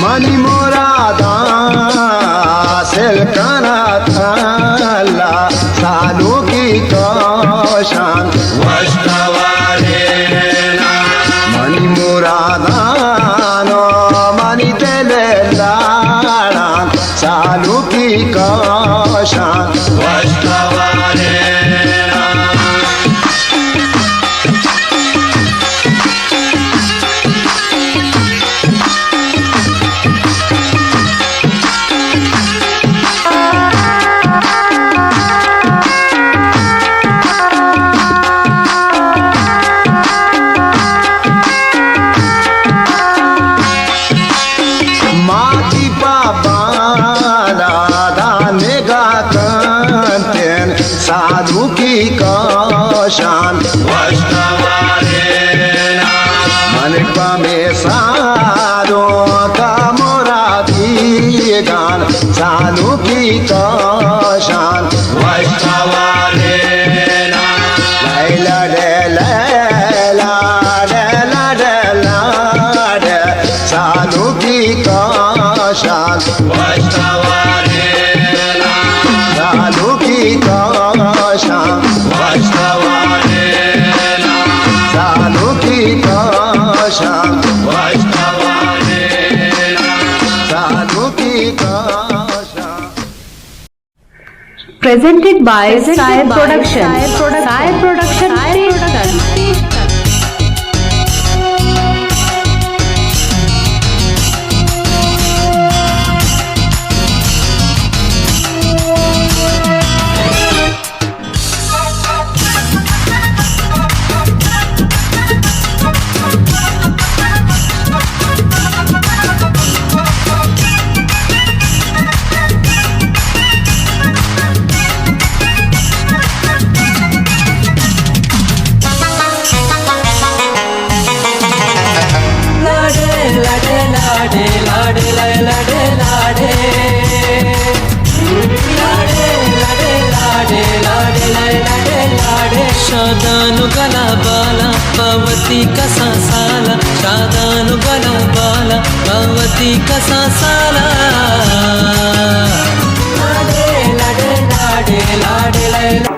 Mani morada sel kana thalla salu ki kaushan Mani morada no mani tele ladan salu ki kaushan साधु की कौशान मन में साधु का मुरादी गान साधु की कौशान लैला डे लैला डे लैला डे साधु की कौशान साधु की कौशान साधु की कौशान साधु की कौशान Presented by Sai Production. Sai Production. शादानु गला बाला भवती कसा साला शादानु गला बाला भवती कसा साला लाडे लाडे लाडे लाडे लैला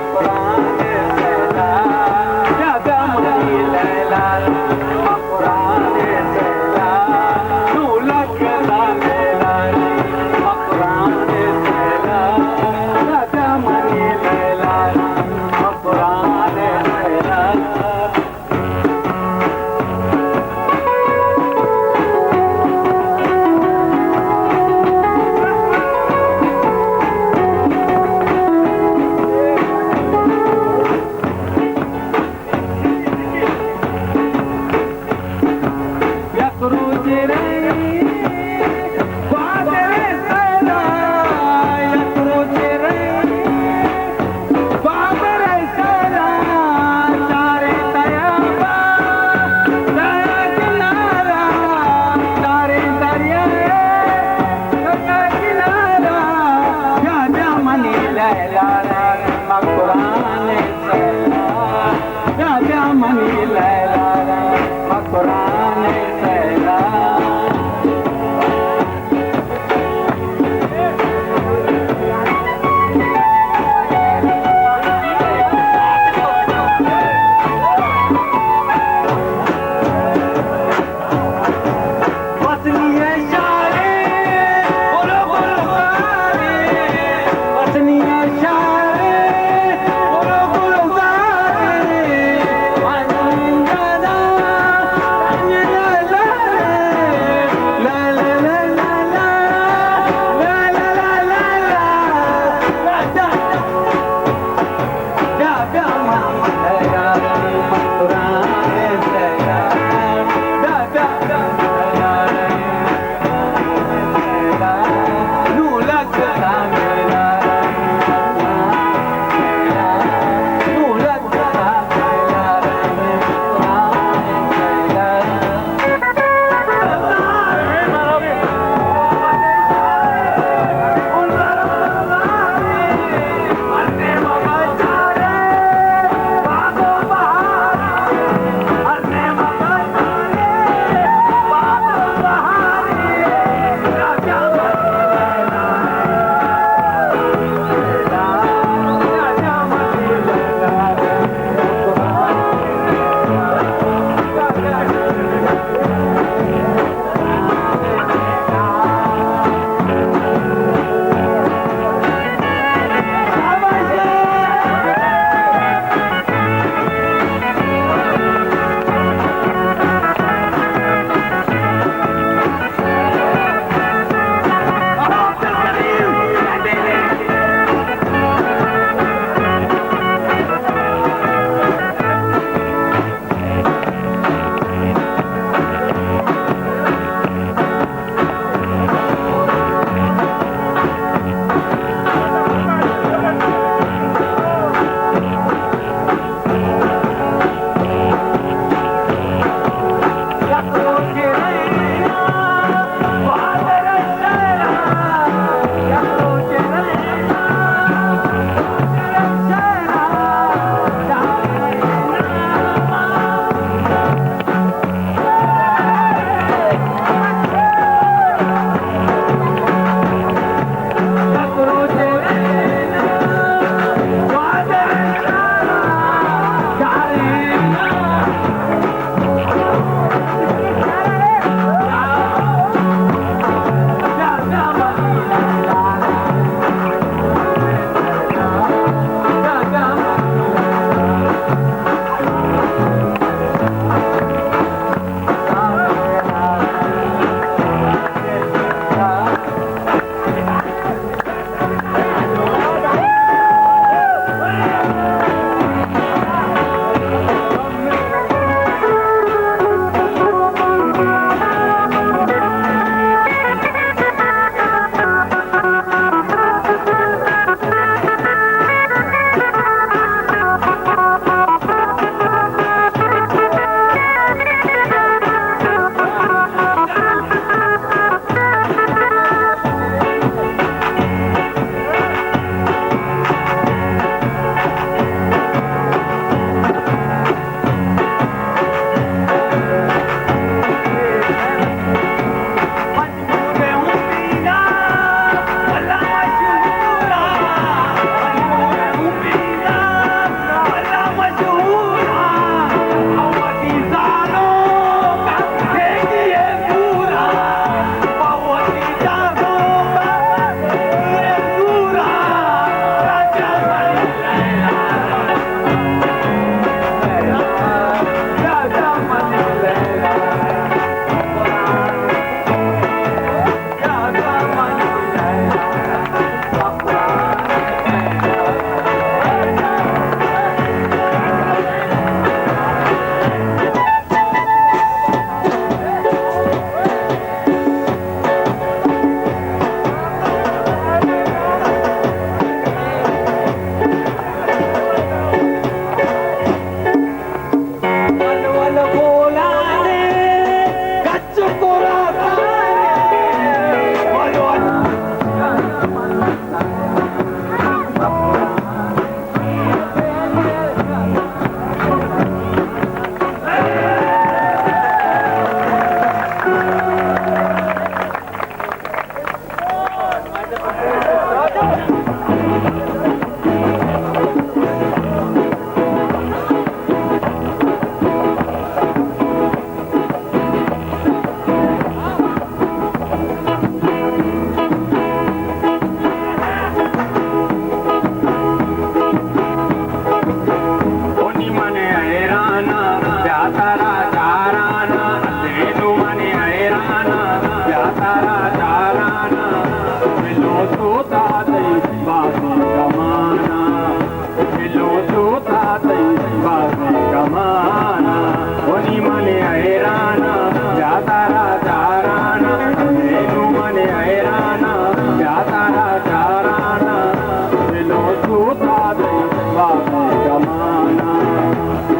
बाबा जमाना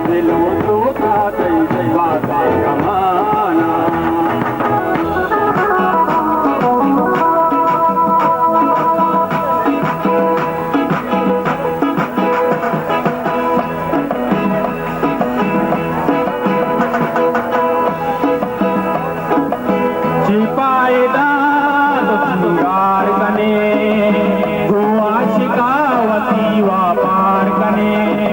दिलों तो था जैसे बाबा जमाना छिपाएदा सिंगार कने गोवा शिकावती वा पार कने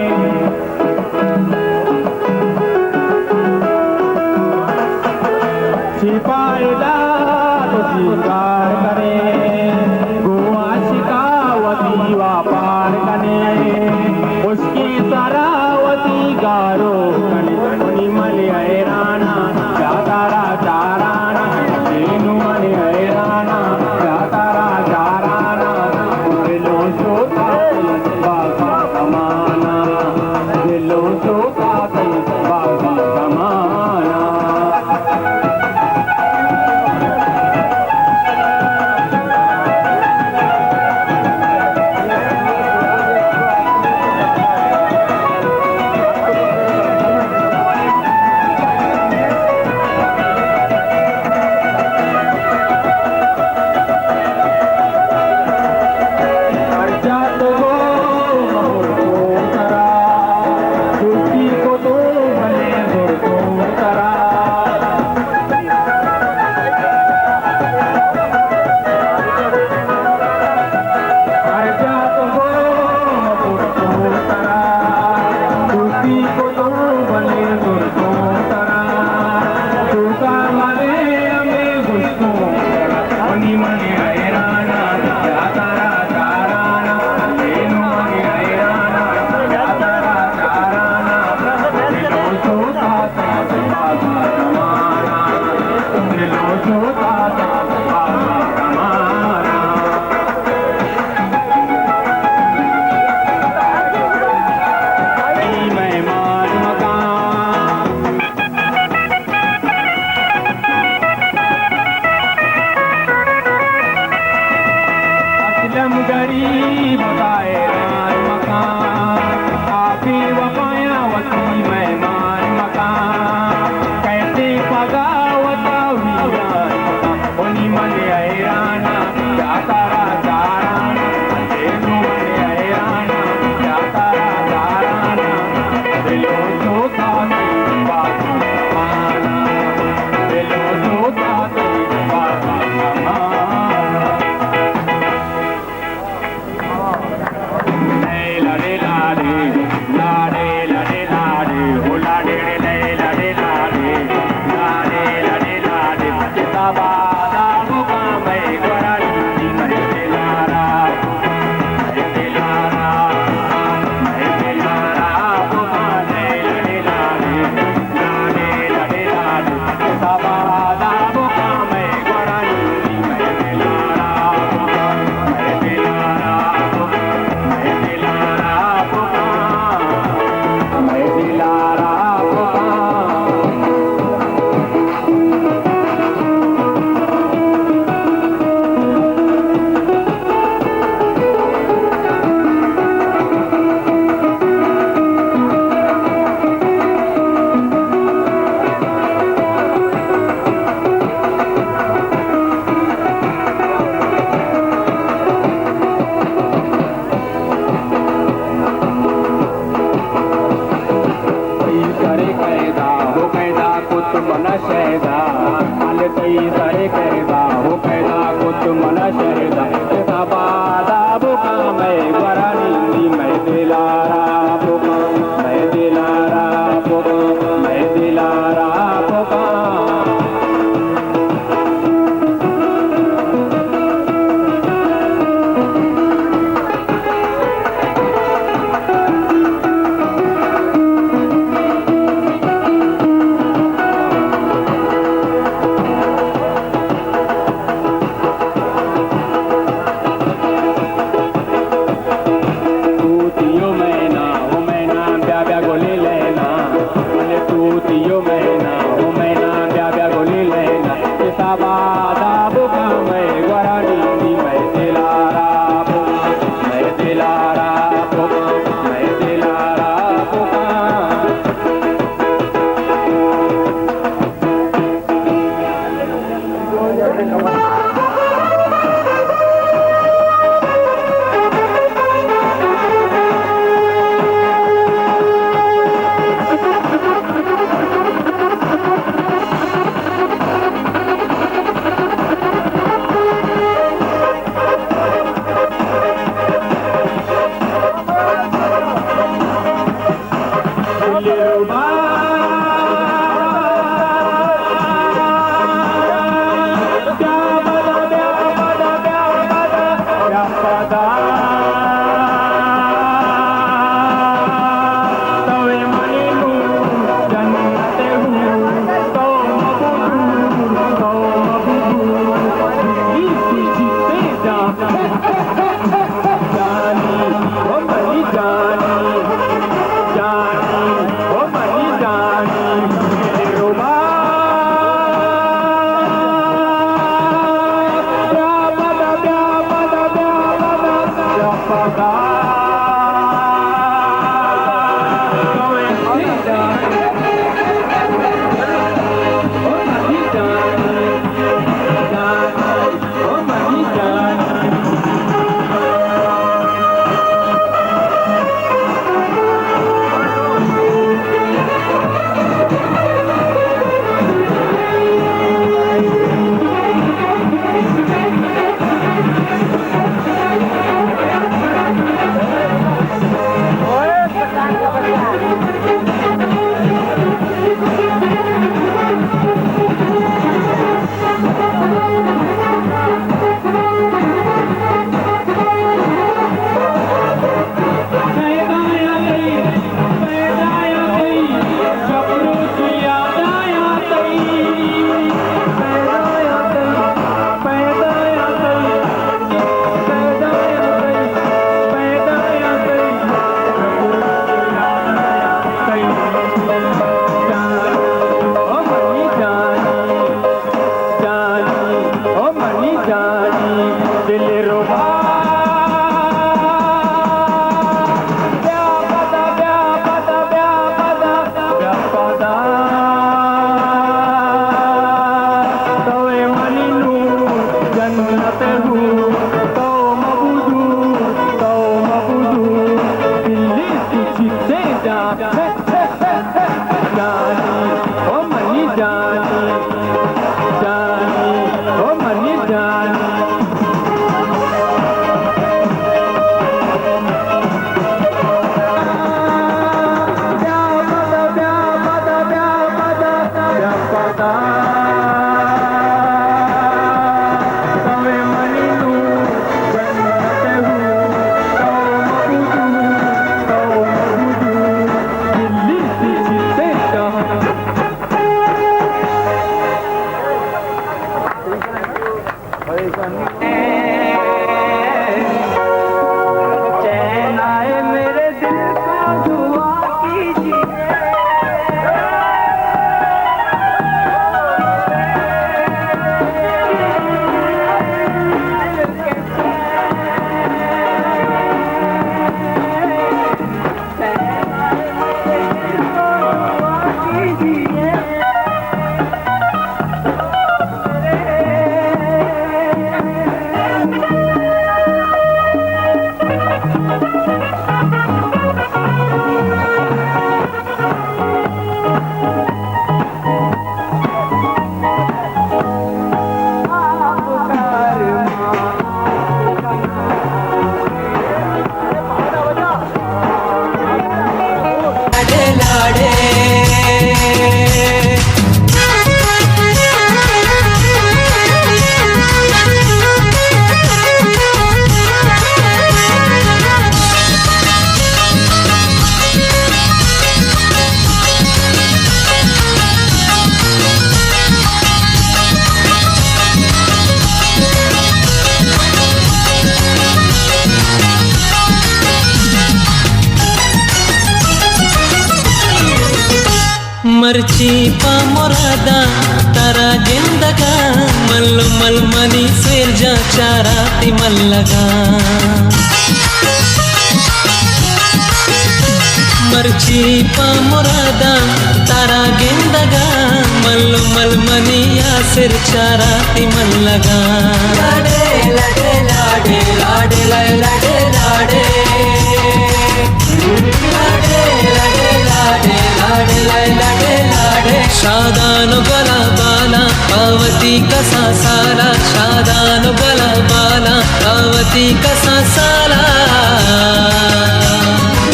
जानी ओ मनी जानी जानी ओ मनी जानी चैन आए मेरे दिल को दुआ कीजिए मर्ची पा मुरादा तारा जिंदगा मल मल मनी सिर जा चारा तिमल लगा मर्ची पा मुरादा तारा जिंदगा मल मल मनी या सिर चारा तिमल लगा लाडे लाडे लाडे लाडे लाडे लाडे लाडे लाडे लाडे लाडे लाडे लाडे शादानु गला बाला पावती कसा साला शादानु गला बाला पावती कसा साला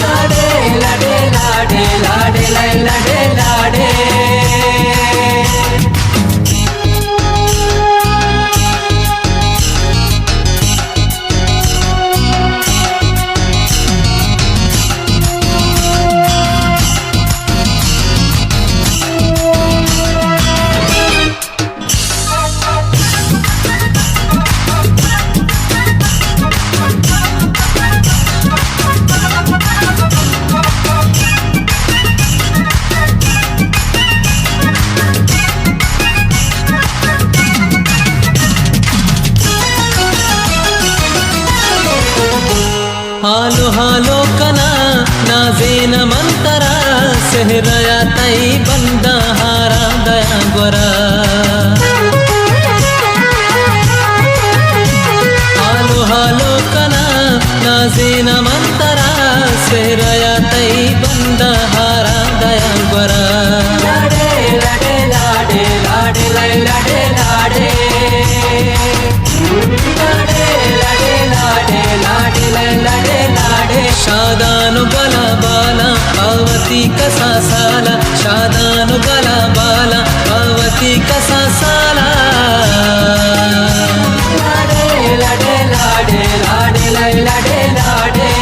लाडे लाडे लाडे लाडे लाडे लाडे हालो हालो कना नाजेन मंतरा सहरया तई बंदा हारा दया गोरा हालो हालो कना नाजेन मंतरा सहरया तई बंदा हारा दया गोरा लाडे लाडे लाडे लाडे लाडे लाडे लाडे लाडे लाडे लाडे लाडे लाडे शादानु गला बाला पावती कसा साला शादानु गला बाला पावती कसा साला लाडे लाडे लाडे लाडे लाडे लाडे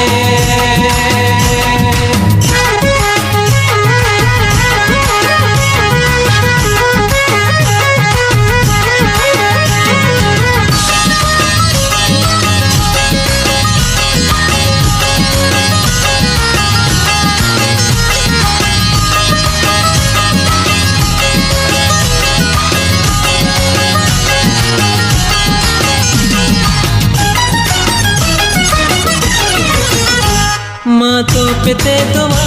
मातो पिते दुआ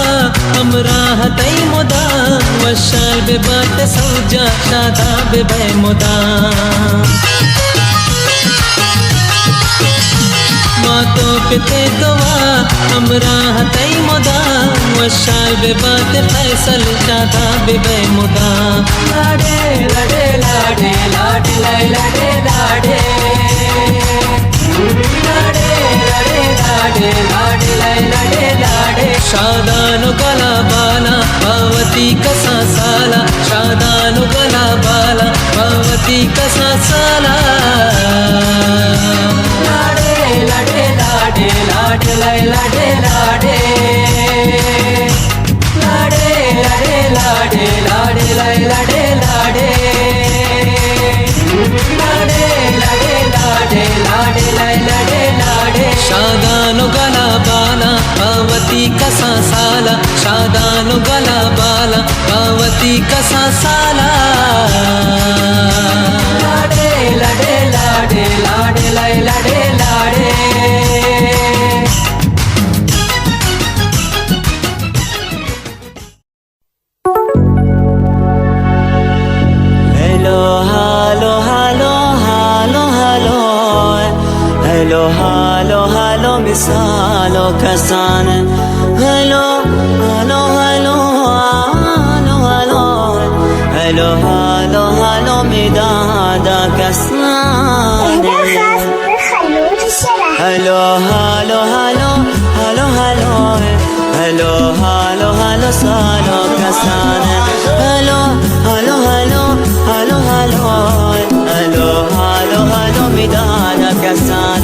हमरा हतई मुदा वशाल बे बात सौजा शादा बे भय मुदा मातो पिते दुआ हमरा हतई मुदा वश मशाल बे बात फैसल शादाब बे मुदा लाडे लाडे लाडे लाडे लाडे लाडे लाडे लाडे लाडे लाडे लाडे लाडे शादानु गला बाला पावती कसा साला शादानु गला बाला पावती कसा साला लाडे लाडे लाडे लाडे लाडे लाडे लाडे लाडे लाडे लाडे लाडे लाडे लाडे लाडे लाडे लाडे लाडे लाडे शादानु गला बाला पावती कसा साला शादानु गला बाला पावती कसा साला लाडे लाडे लाडे लाडे लाडे लाडे हेलो हालो हालो हालो हालो हेलो हालो हालो मिसालो कसान हेलो हालो हालो हालो हालो हेलो हालो हालो मिदादा कसान हेलो हालो हालो हालो हालो हेलो हालो हालो सालो कसान हेलो हालो हालो हालो हालो हेलो हालो हालो मिदादा कसान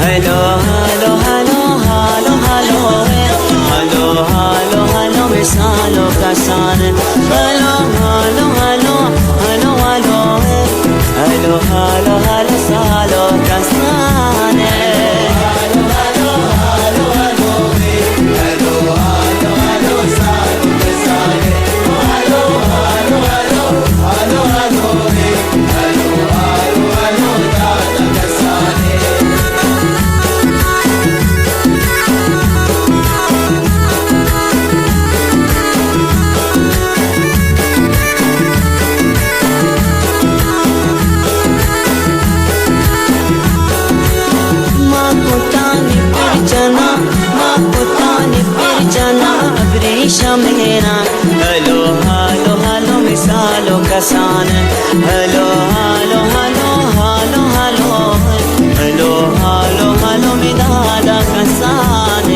हेलो हालो हालो हालो हालो हेलो हालो हालो मिसालो कसान हेलो हालो हालो हालो हालो हेलो हालो हालो सालो कसान शमेना हेलो हालो हालो मिसालो कसान हेलो हालो हालो हालो हालो हेलो हालो हालो मिदादा कसान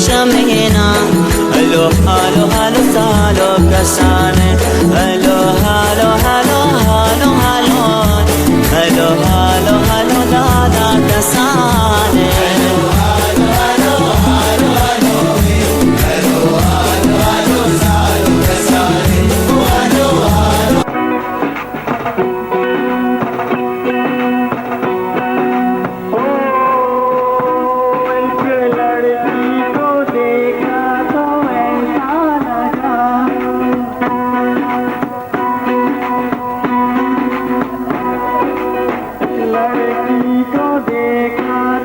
शमेना हेलो हालो हालो सालो कसान hello hello हालो हालो हालो hello hello हालो दादा कसान लड़की को देखा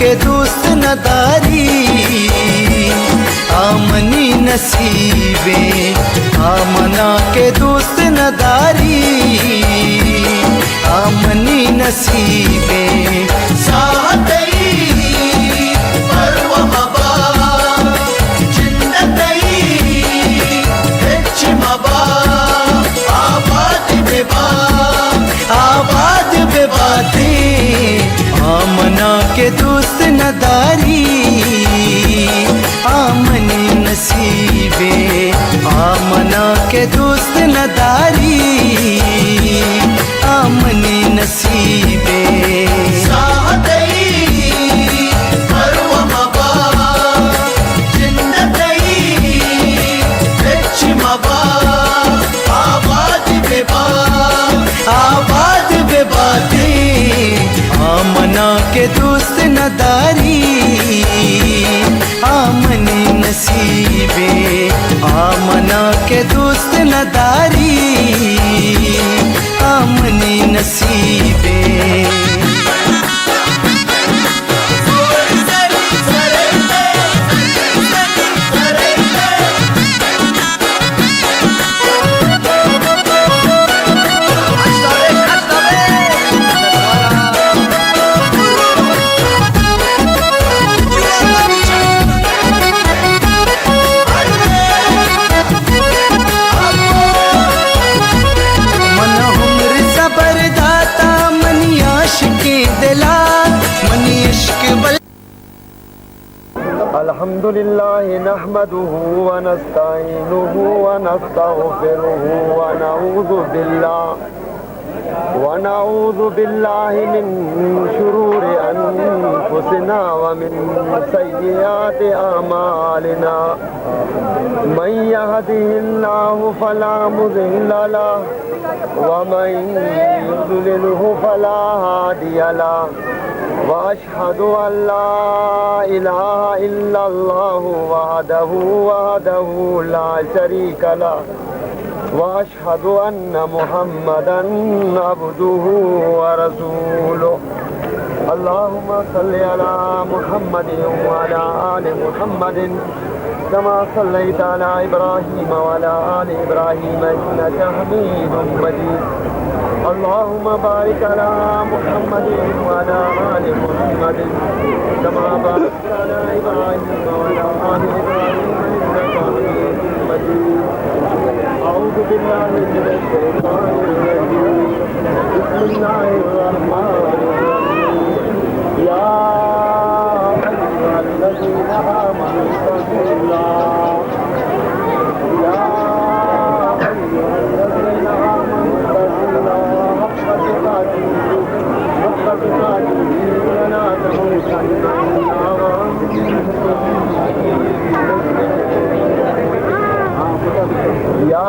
के दोस्त नदारी आमनी नसीबे आमना के दोस्त नदारी आमनी नसीबे साहतई परवा मबा जिंदतई हिच मबा आबाद बेबाती आमना के दोस्त नदारी आमनी नसीबे आमना के दोस्त नदारी आमनी नसीबे साहतई परवा मबा जिंदतई हिच मबा आबाद बेबाती आमना के दोस्त नदारी आमनी नसीबे आमना के दोस्त नदारी आमनी नसीबे अल्हम्दुलिल्लाह नहमदुहु व नस्तईनुहु व नस्तगफिरुहु व नऊज़ु बिल्लाहि मिन शुरूरि अनफुसिना व मिन सय्यिआति अमालिना मन यहदिहिल्लाहु फला मुज़िल्ल लहु व मन युज़लिलहु फला हादिय लहु वअशहदु अल्ला इलाहा इल्लल्लाह वहदहु ला शरीका लहु वअशहदु अन्ना मुहम्मदन अब्दुहु व रसूलुहु अल्लाहुम्मा सल्लि अला मुहम्मदिन व अला आलि मुहम्मदिन कमा सल्लैता अला इब्राहीम व अला आलि इब्राहीम इन्नका हमीदुम मजीद अल्लाहुम्मा बारिक अला मुहम्मदिन व अला आलि मुहम्मदिन कमा बारकता अला इब्राहीम व अला आलि इब्राहीम इन्नका हमीदुम मजीद अऊज़ु बिल्लाहि मिनश शैतानिर रजीम बिस्मिल्लाहिर रहमानिर रहीम या अय्युहल्लज़ीना आमनू इत्तक़ुल्लाह या अय्युहल्लज़ीना आमनू इत्तक़ुल्लाह हक़्क़ तुक़ातिही व ला तमूतन्ना इल्ला व अंतुम मुस्लिमून या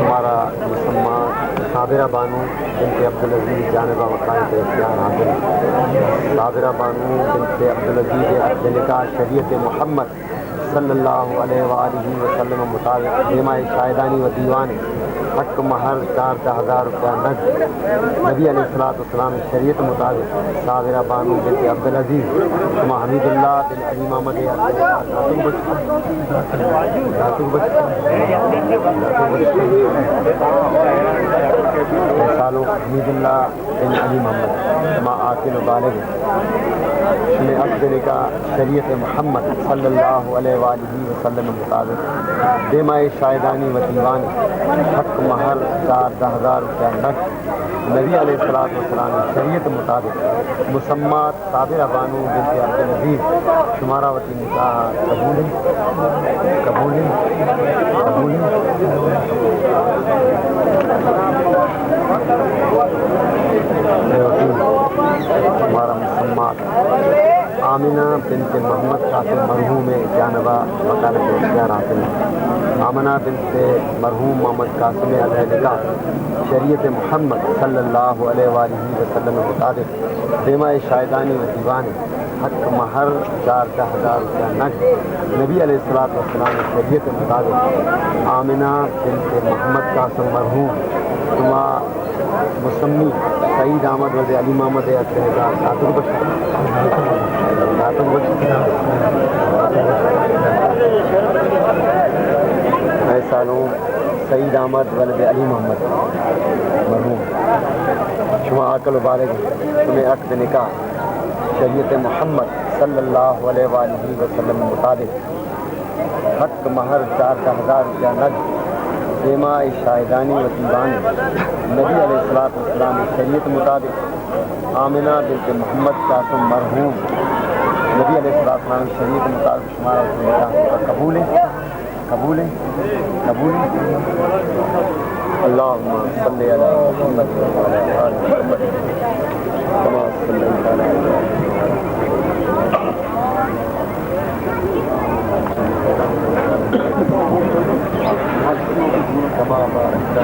हमारा मुसम्मा साबिरा बानू बिनते अब्दुल अजीज जानबा मकान के इख्तियार हासिल साबिरा बानू बिनते अब्दुल अजीज अब्द निकाह शरीयत मोहम्मद सल्लल्लाहु अलैहि वसल्लम मुताबिक बीमा शाहिदानी व दीवान हक महर 4,000 रुपया नग नबी अलैहिस्सलाम शरीयत मुताबिक साबिरा बानू बिनते अब्दुल अजीज तुमा हमीदुल्लाह बिन अली मोहम्मद सालों हमीदुल्लाह बिन अली मोहम्मद तुमा आकिल बालिग में अब्द निकाह शरीयत मोहम्मद सल्लल्लाहु अलैहि वसल्लम मुताबिक बेमाए शाहिदानी व दीवान हक महर 4,000 रुपया नग नबी अलैहिस्सलाम शरीयत मुताबिक मुसम्मात साबिरा बानू बिनते अब्दुल अजीज शुमारा वती निकाह कबूल हमारा मुसम्मात आमिना बिनते मोहम्मद कासिम मरहूम जानबा वकालत इख्तियार हासिल आमना बिनते मरहूम मोहम्मद कासिम अलैहि निकाह शरीयत मोहम्मद सल्लल्लाहु अलैहि वसल्लम मुताबिक बेमाए शाहिदानी व दीवान हक महर 4,000 रुपया नग नबी अलैहिस्सलाम शरीयत मुताबिक आमिना बिनते मोहम्मद कासिम मरहूम तुमा मुसम्मी सईद अहमद वज़े अली मोहम्मद सालों सईद अहमद वज़े अली मोहम्मद मरहूम शुमा अकल बालिग तुम्हें अक़्द निकाह शरीयत मोहम्मद सल्लल्लाहु अलैहि वसल्लम मुताबिक हक महर 4,000 रुपया नग बेमा शाहिदानी व दीवान नबी अलैहिस्सलाम शरीयत मुताबिक आमिना बिनते मोहम्मद कासिम मरहूम नबी अलैहिस्सलाम शरीयत मुताबिक शुमारा कबूल अल्लाहुम्मा सल्ली अला मुहम्मद व अला आलि मुहम्मद कमा सल्लैता अला कमा बारकता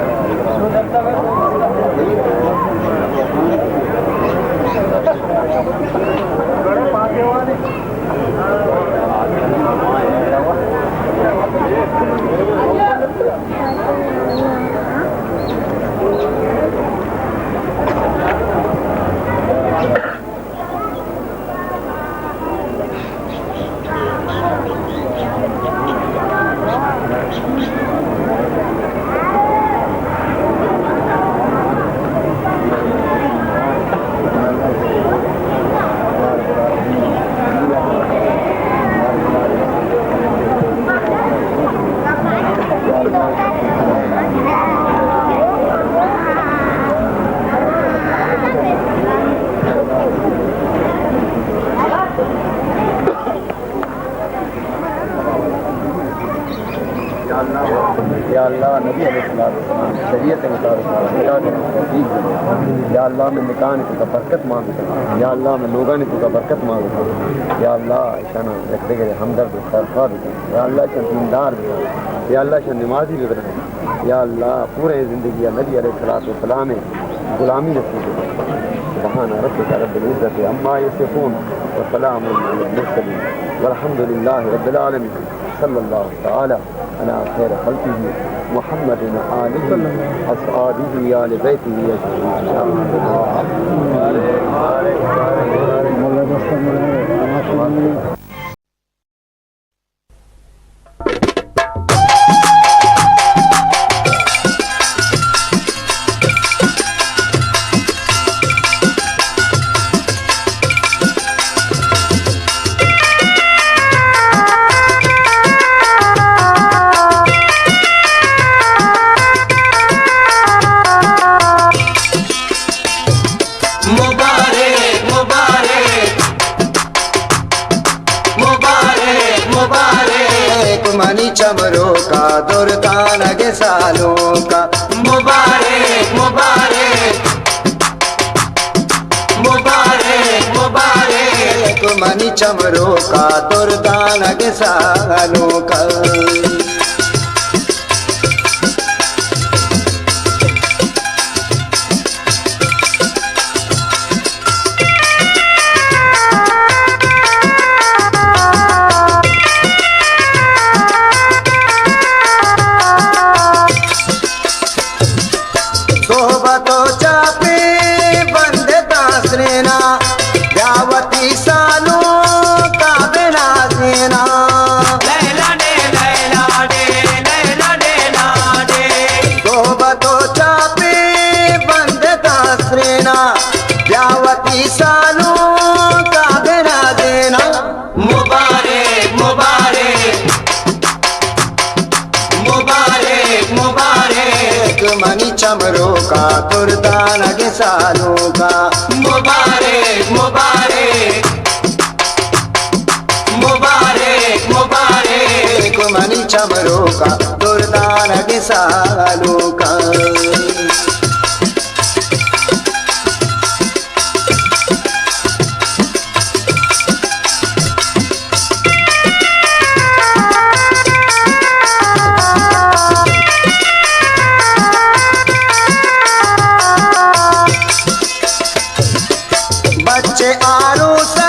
या अल्लाह नबी अलैहिस्सलाम शरीयत मुताबिक या अल्लाह मैं निकाह ने तुका बरकत मांगता या अल्लाह मैं लोगा ने तुका बरकत मांगता या अल्लाह शाना रखते गए हमदर्द सरफा भी या अल्लाह शान दीनदार भी या अल्लाह शान नमाजी भी बनाए या अल्लाह पूरे ज़िंदगी नबी अलैहिस्सलाम में गुलामी नसीब सुभान रब्बिका रब्बिल इज़्ज़ति अम्मा यसिफून व सलामुन अलल मुरसलीन वल्हम्दुलिल्लाहि रब्बिल आलमीन सल्लल्लाहु तआला अला खैर खल्क़िही मुहम्मदिन आलिहि अस्हाबिही आले बैतिही अजमईन। मनी चमरों का दुर्दान के सालों का मुबारक मुबारक मुबारक मुबारक मनी चमरों का दुर्दान के सालों का। मनी चमरों का दुर्दान के सालों का मुबारक मुबारक मुबारक मुबारक मनी चमरों का दुर्दान के सालों का। बच्चे आरूसा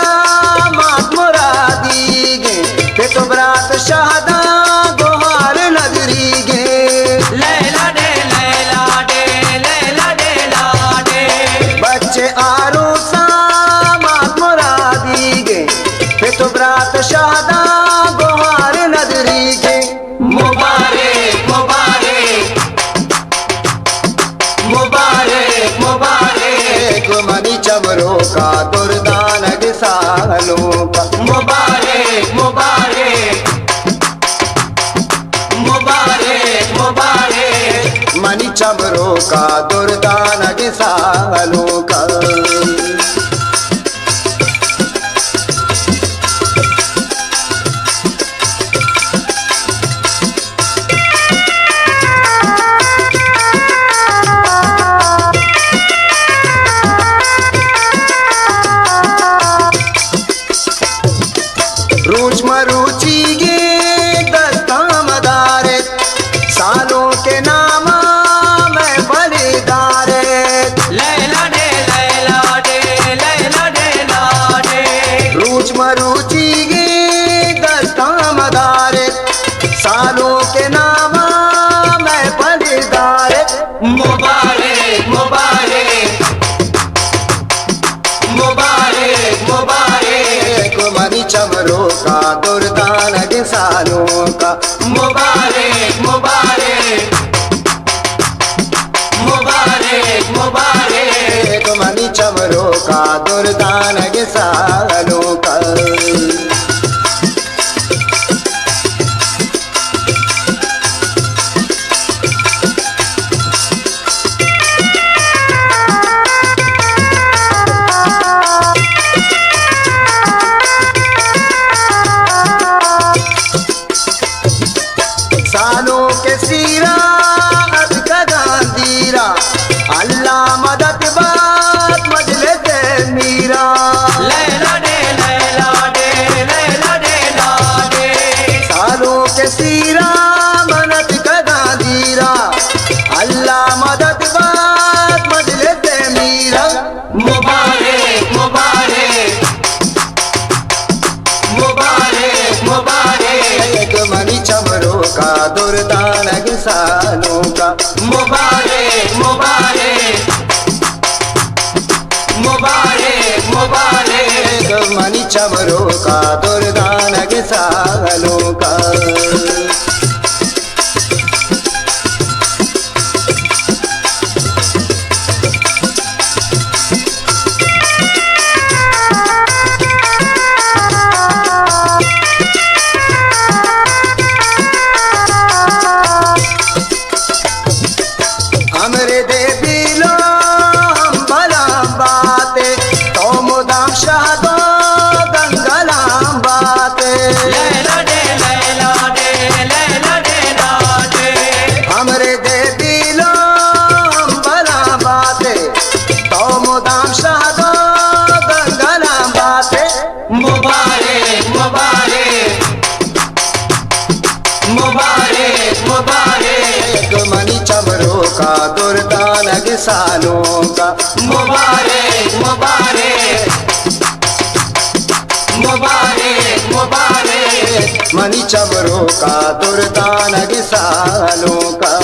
मात मुरादी गे फिर तो बरात शादा गोहार नगरी गे लैला दे लैला दे लैला दे लाडे। बच्चे आरूसा मात मुरादी गे फिर तो बरात शादा गोहार नगरी गे मुबारक मुबारक मुबारक मुबारक मनी चमरों का दुर्दान के सालों का मुबारक मुबारक मुबारक मुबारक मनी चमरों का दुर्दान के सालों का। रूच मरूची गे दस्ता मदारे सालों के नाम मैं बलिदारे लैला दे लैला दे लैला दे लाडे। रूच मरूची गे दस्ता मदारे सालों के नाम मैं बलिदारे मुबारक मुबारक मुबारक मुबारक मनी चमरों का दुर्दान के सालों का मुबारक मुबारक मुबारक मुबारक मनी चमरों का दुर्दान के सालों का। सालों के सीरा गांधीरा अल्लाह मदद बात मजले दे मीरा लैला दे लैला दे लैला दे लाडे। सालों के सीरा मदद गांधीरा अल्लाह मदद बात मजले दे मीरा मुबारक मुबारक मुबारक का दुर्दान सालों का मुबारक मुबारक मुबारक मुबारक मनी चमरों का दुर्दान सालों का हमरे देवी लो हम भला बाते तो मुदाम शादो गंगलाम बाते लैला दे हमरे देवी लो हम भला बाते तो मुदाम शादो गंगलाम बाते मुबारक मुबारक मुबारक मुबारक मनी चमरों का दुर्दान सालों का मुबारक मुबारक मुबारक मुबारक मनी चमरों का दुर्दान सालों का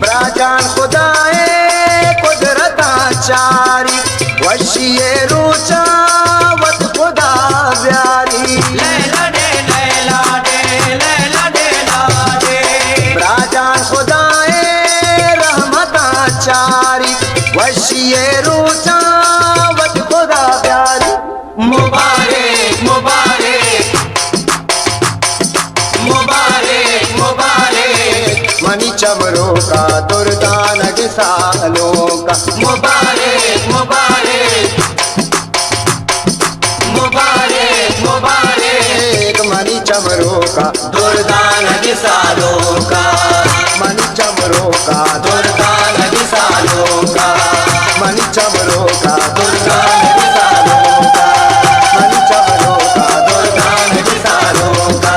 ब्राजान खुदाए कुदरता चारी वशिए रूचा वत खुदा प्यारी लैला दे ब्राजान खुदाए रहमता चारी वशिए रूचा वत खुदा प्यारी मुबारक मुबारक मुबारक मुबारक मनी चमरों का दुर्दान सालों का मुबारक मुबारक मुबारक मुबारक मनी चमरों का दुर्दान सालों का मनी चमरों का दुर्दान सालों का मनी चमरों का दुर्दान सालों का मनी चमरों का दुर्दान सालों का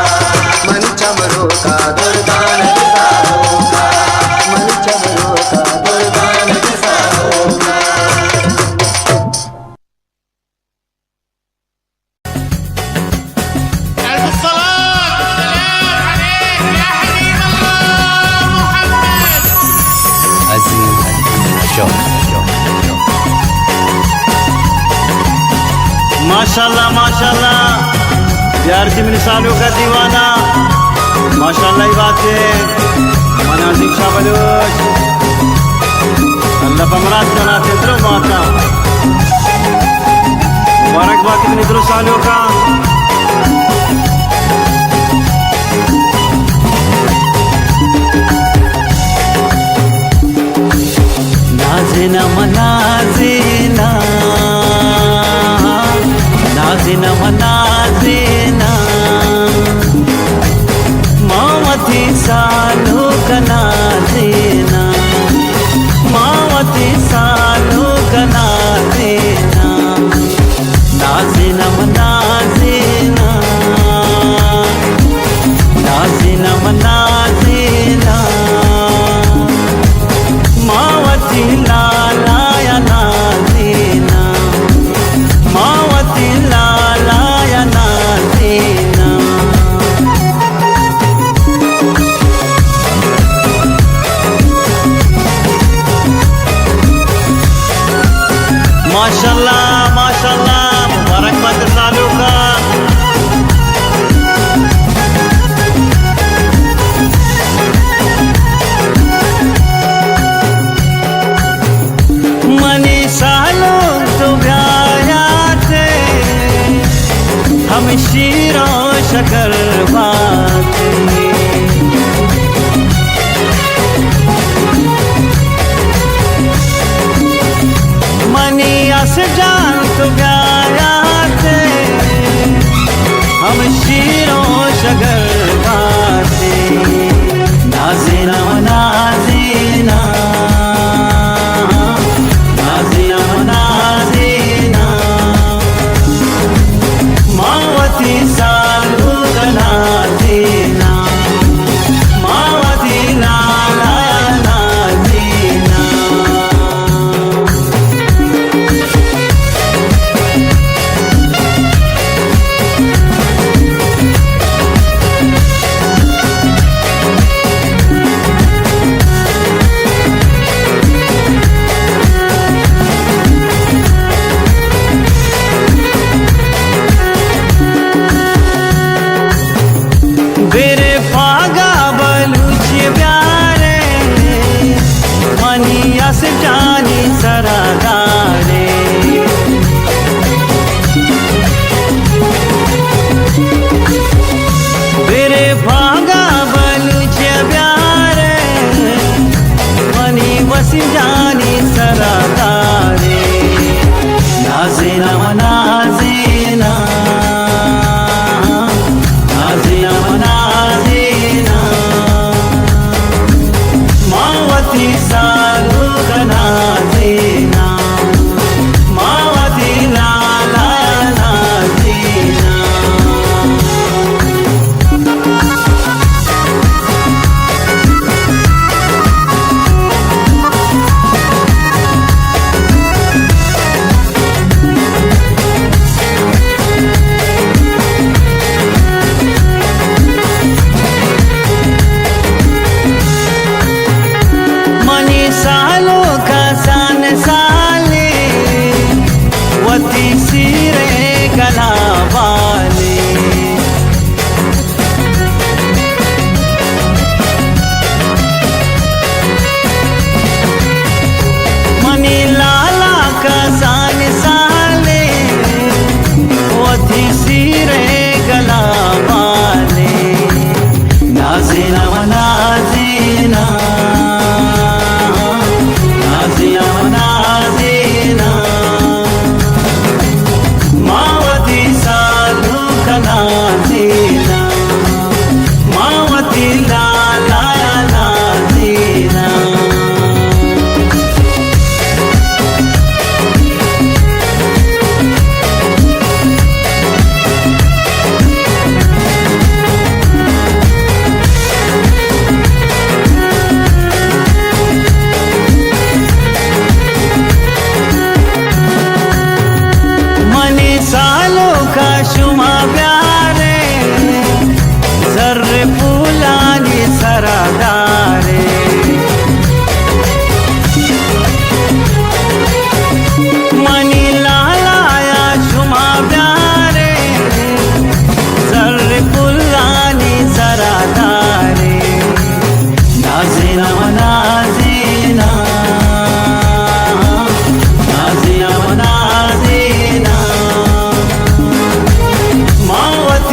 मनी चमरों का दुर्दान सालों का मनी चमरों का दुर्दान सालों का माशाल्लाह माशाल्लाह प्यार की मिसालों का दीवाना माशाल्लाह ही बात है मनाजिक शाह बलोच अल्लाह बमरात बनाते द्रो माता मुबारकबाद इतनी द्रो सालों का नाज़िना मनाज़िना नाज़िना मनाज़िना मावती सालों का नाज़िना मावती सालों का नाज़िना नाज़िना मनाज़िना नाज़िना मनाज़िना मावती लाला या नाज़िना मावती लाला या नाज़िना माशाल्लाह माशाल्लाह मुबारकबाद सालों का मनी सालों तो ब्याया थे हम शीरों शकर बाते मनी अस जान तो ब्याया थे हम शीरों शकर बाते नाज़िना नाज़िना नाज़िना नाज़िना मावती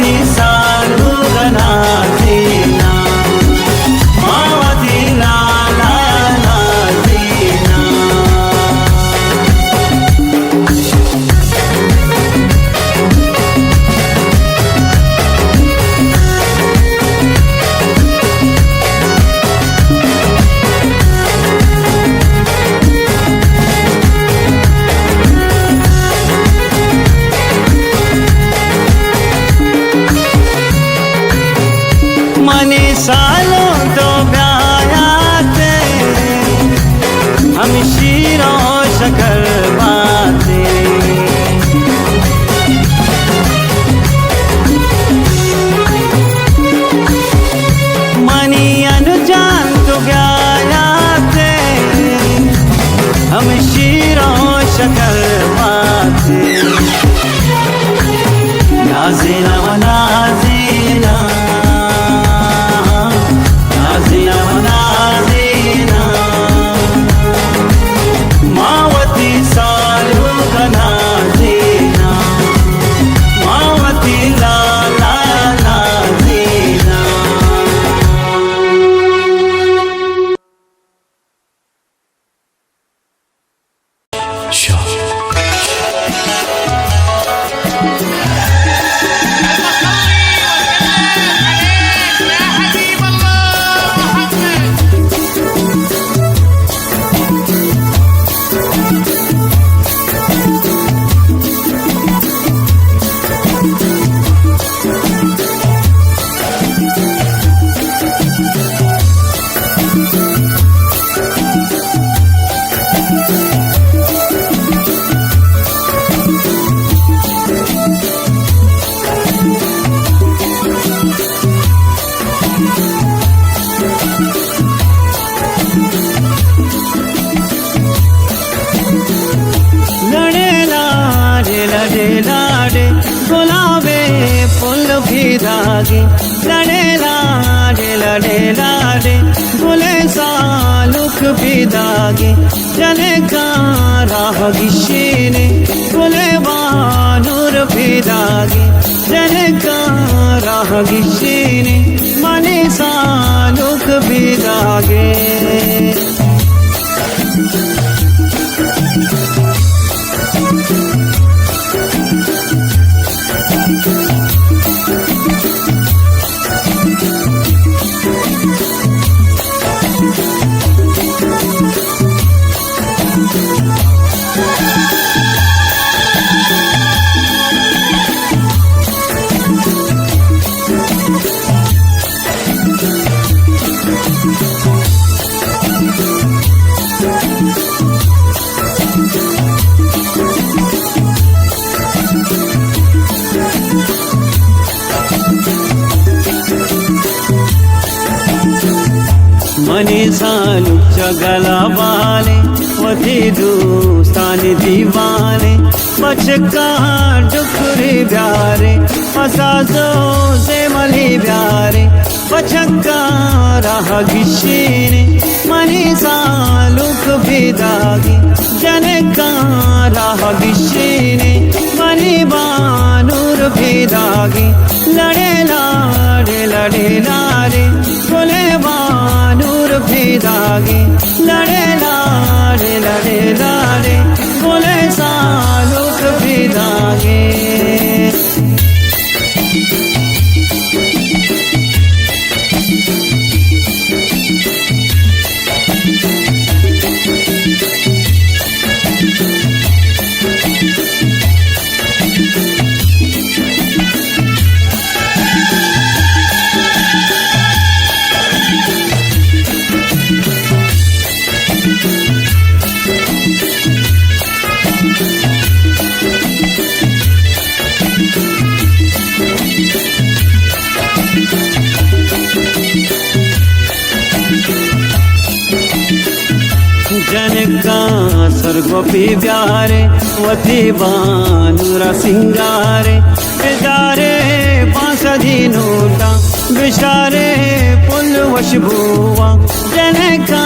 मनी सालू गनाजीना मावती लाला नाजीना मनी सालों तो ब्यायाते हम शीरों शकर बाते मनी अनुजान तो ब्यायाते हम शीरों शकर बाते नाज़ीना व नाज़ीना मावती सालू गनाजीना मावती लाला नाजीना गुलाबे फूल भी धागे लड़े लाडे गुले सालुक भी धागे जले का राह गिशीने गुले बानूर भी धागे जले का राह गिशीने मनी सालुक भी धागे मनी सालू चगला वाले वधी दोस्तानी दीवाने बचका डुकरी ब्यारे मसाजो से मली ब्यारे बचका राह गिशीने मनी सालुक भी दागे जने का राह गिशीने मनी बानूर भी दागे लड़े लाडे गुले बानूर भी दागे लड़े लाडे गुले सालुक भी दागे जनका सरगोपी ब्यारे वती बानुरा सिंगारे बेजारे बांसधी नोटा बिशारे पुल वशबुआ जनका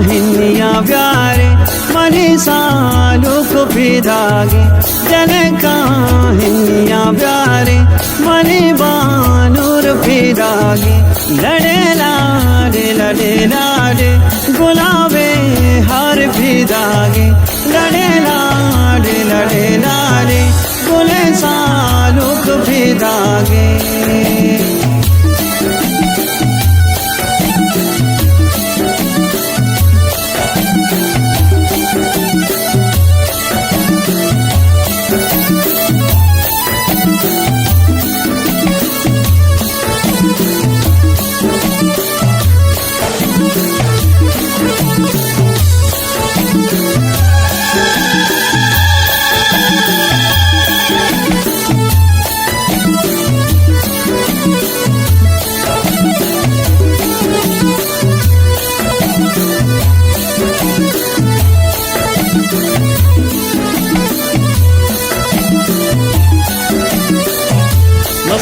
हिन्निया ब्यारे मनी सालुक भी दागे जनका हिन्निया ब्यारे मनी बा दागे लड़े लाडे लड़े लाडे गुलाबे हार भी दागे लड़े लाडे लड़े लाडे गुले सालुक भी दागे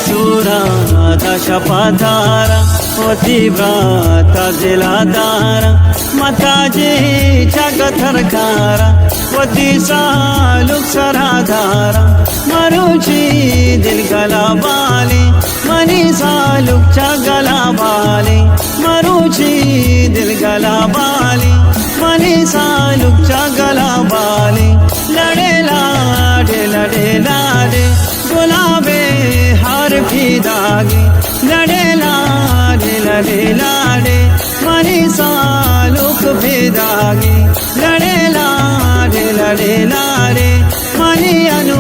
वसुराधा शपधारा वतीव्राता जिलाधारा माताजी जगथरकारा वती सालुक सराधारा मरुची दिल गला बाली मनी सालुक गला बाली मरुची दिल गला बाली मनी सालुक गला बाली लड़े लाडे लड़े लाडे गुलाबे हार भी दागे लड़े लाडे लड़े लाडे मनी सालुक भी दागे लड़े लाडे लड़े लाडे मनी अनु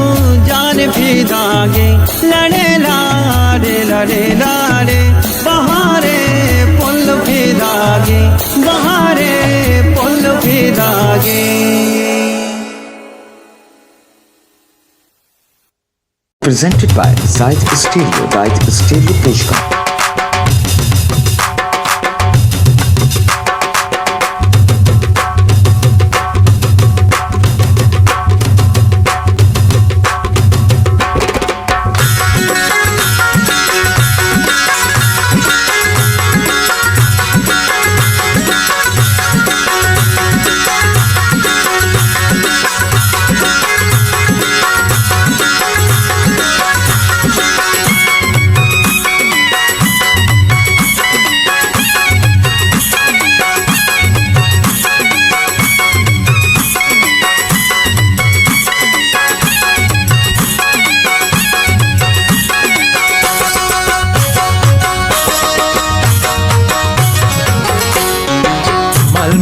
जान भी दागे लड़े लाडे लड़े लाडे बहारे पुल भी दागे बहारे पुल भी दागे Presented by Zayed Stereo. Zayed Stereo पेश करता है।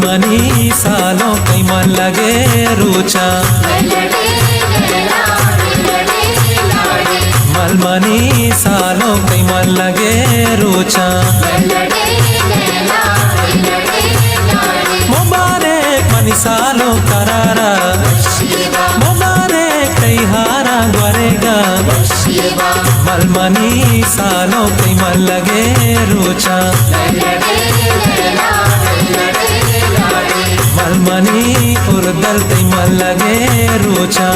मनी सालों कई मन लगे रोचा मलमनी सालों कई मन लगे रोचा मुबारक मनी सालों करारा मुबारक कई हारा गुरेगा मलमनी सालों कई मन लगे रोचा मलमनी उर्दल तई मन लगे रोचा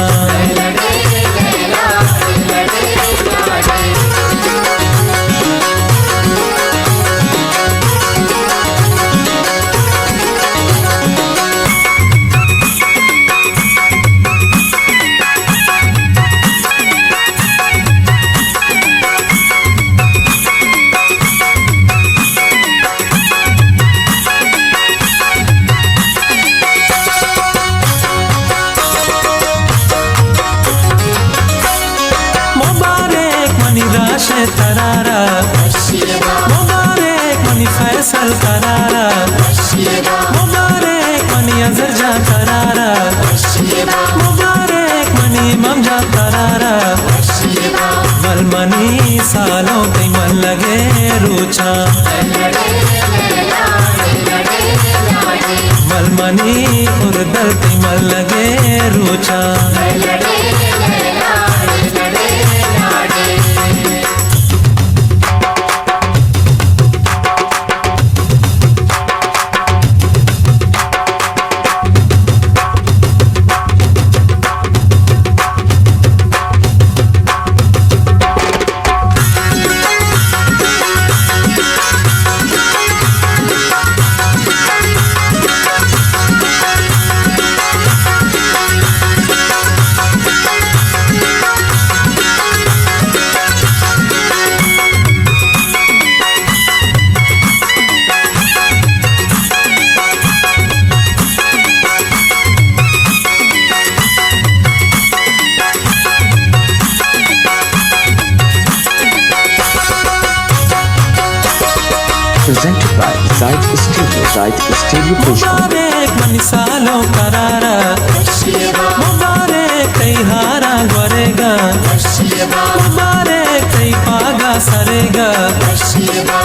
तरारा मुबारक मनी फैसल करारा मुबारक मनी अजरजा करारा मुबारक मनी ममजा करारा मलमनी सालों कई मन लगे रोचा मलमनी उर्दल कई मन लगे Rochak presented by Zayed Studio. Zayed Studio पेश करता है। मुबारक मनी सालों करारा मुबारक कई हारा गोरेगा मुबारक कई पागा सरेगा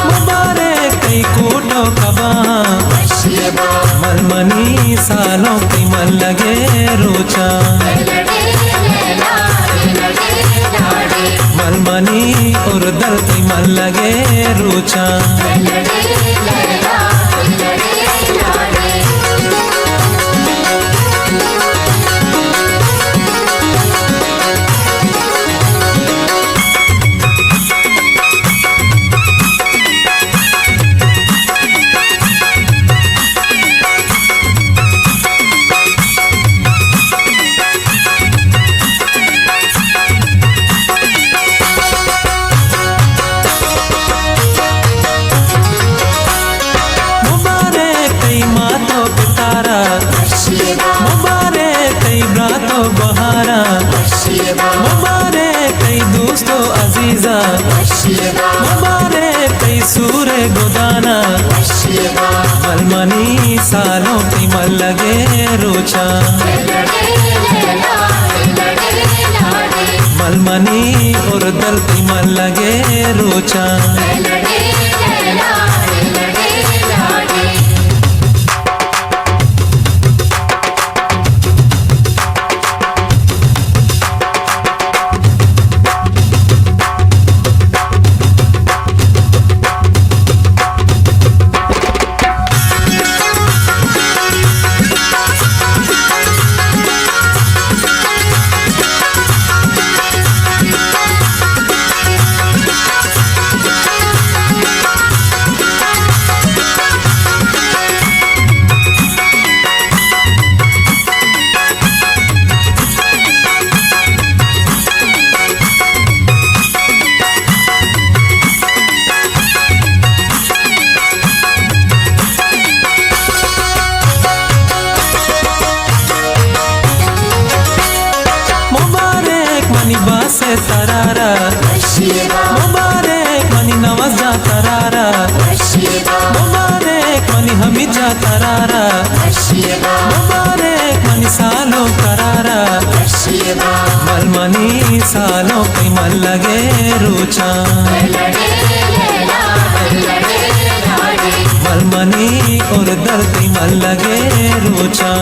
मुबारक कई कोटो कबा मलमनी सालों की मन लगे रोचा मलमनी और दल की मन लगे रोचा मुबारक कई ब्रातो बहारा मुबारक कई दोस्तों अजीजा मुबारक कई सूरे गोदाना मलमनी सालों की मन लगे रोचा मलमनी और दल की मन लगे रोचा से तरारा मुबारक मनी नवाजा तरारा मुबारक मनी हमीजा तरारा मुबारक मनी सालों करारा मलमनी सालों की मन लगे रोचा मलमनी और दर्द की मन लगे रोचा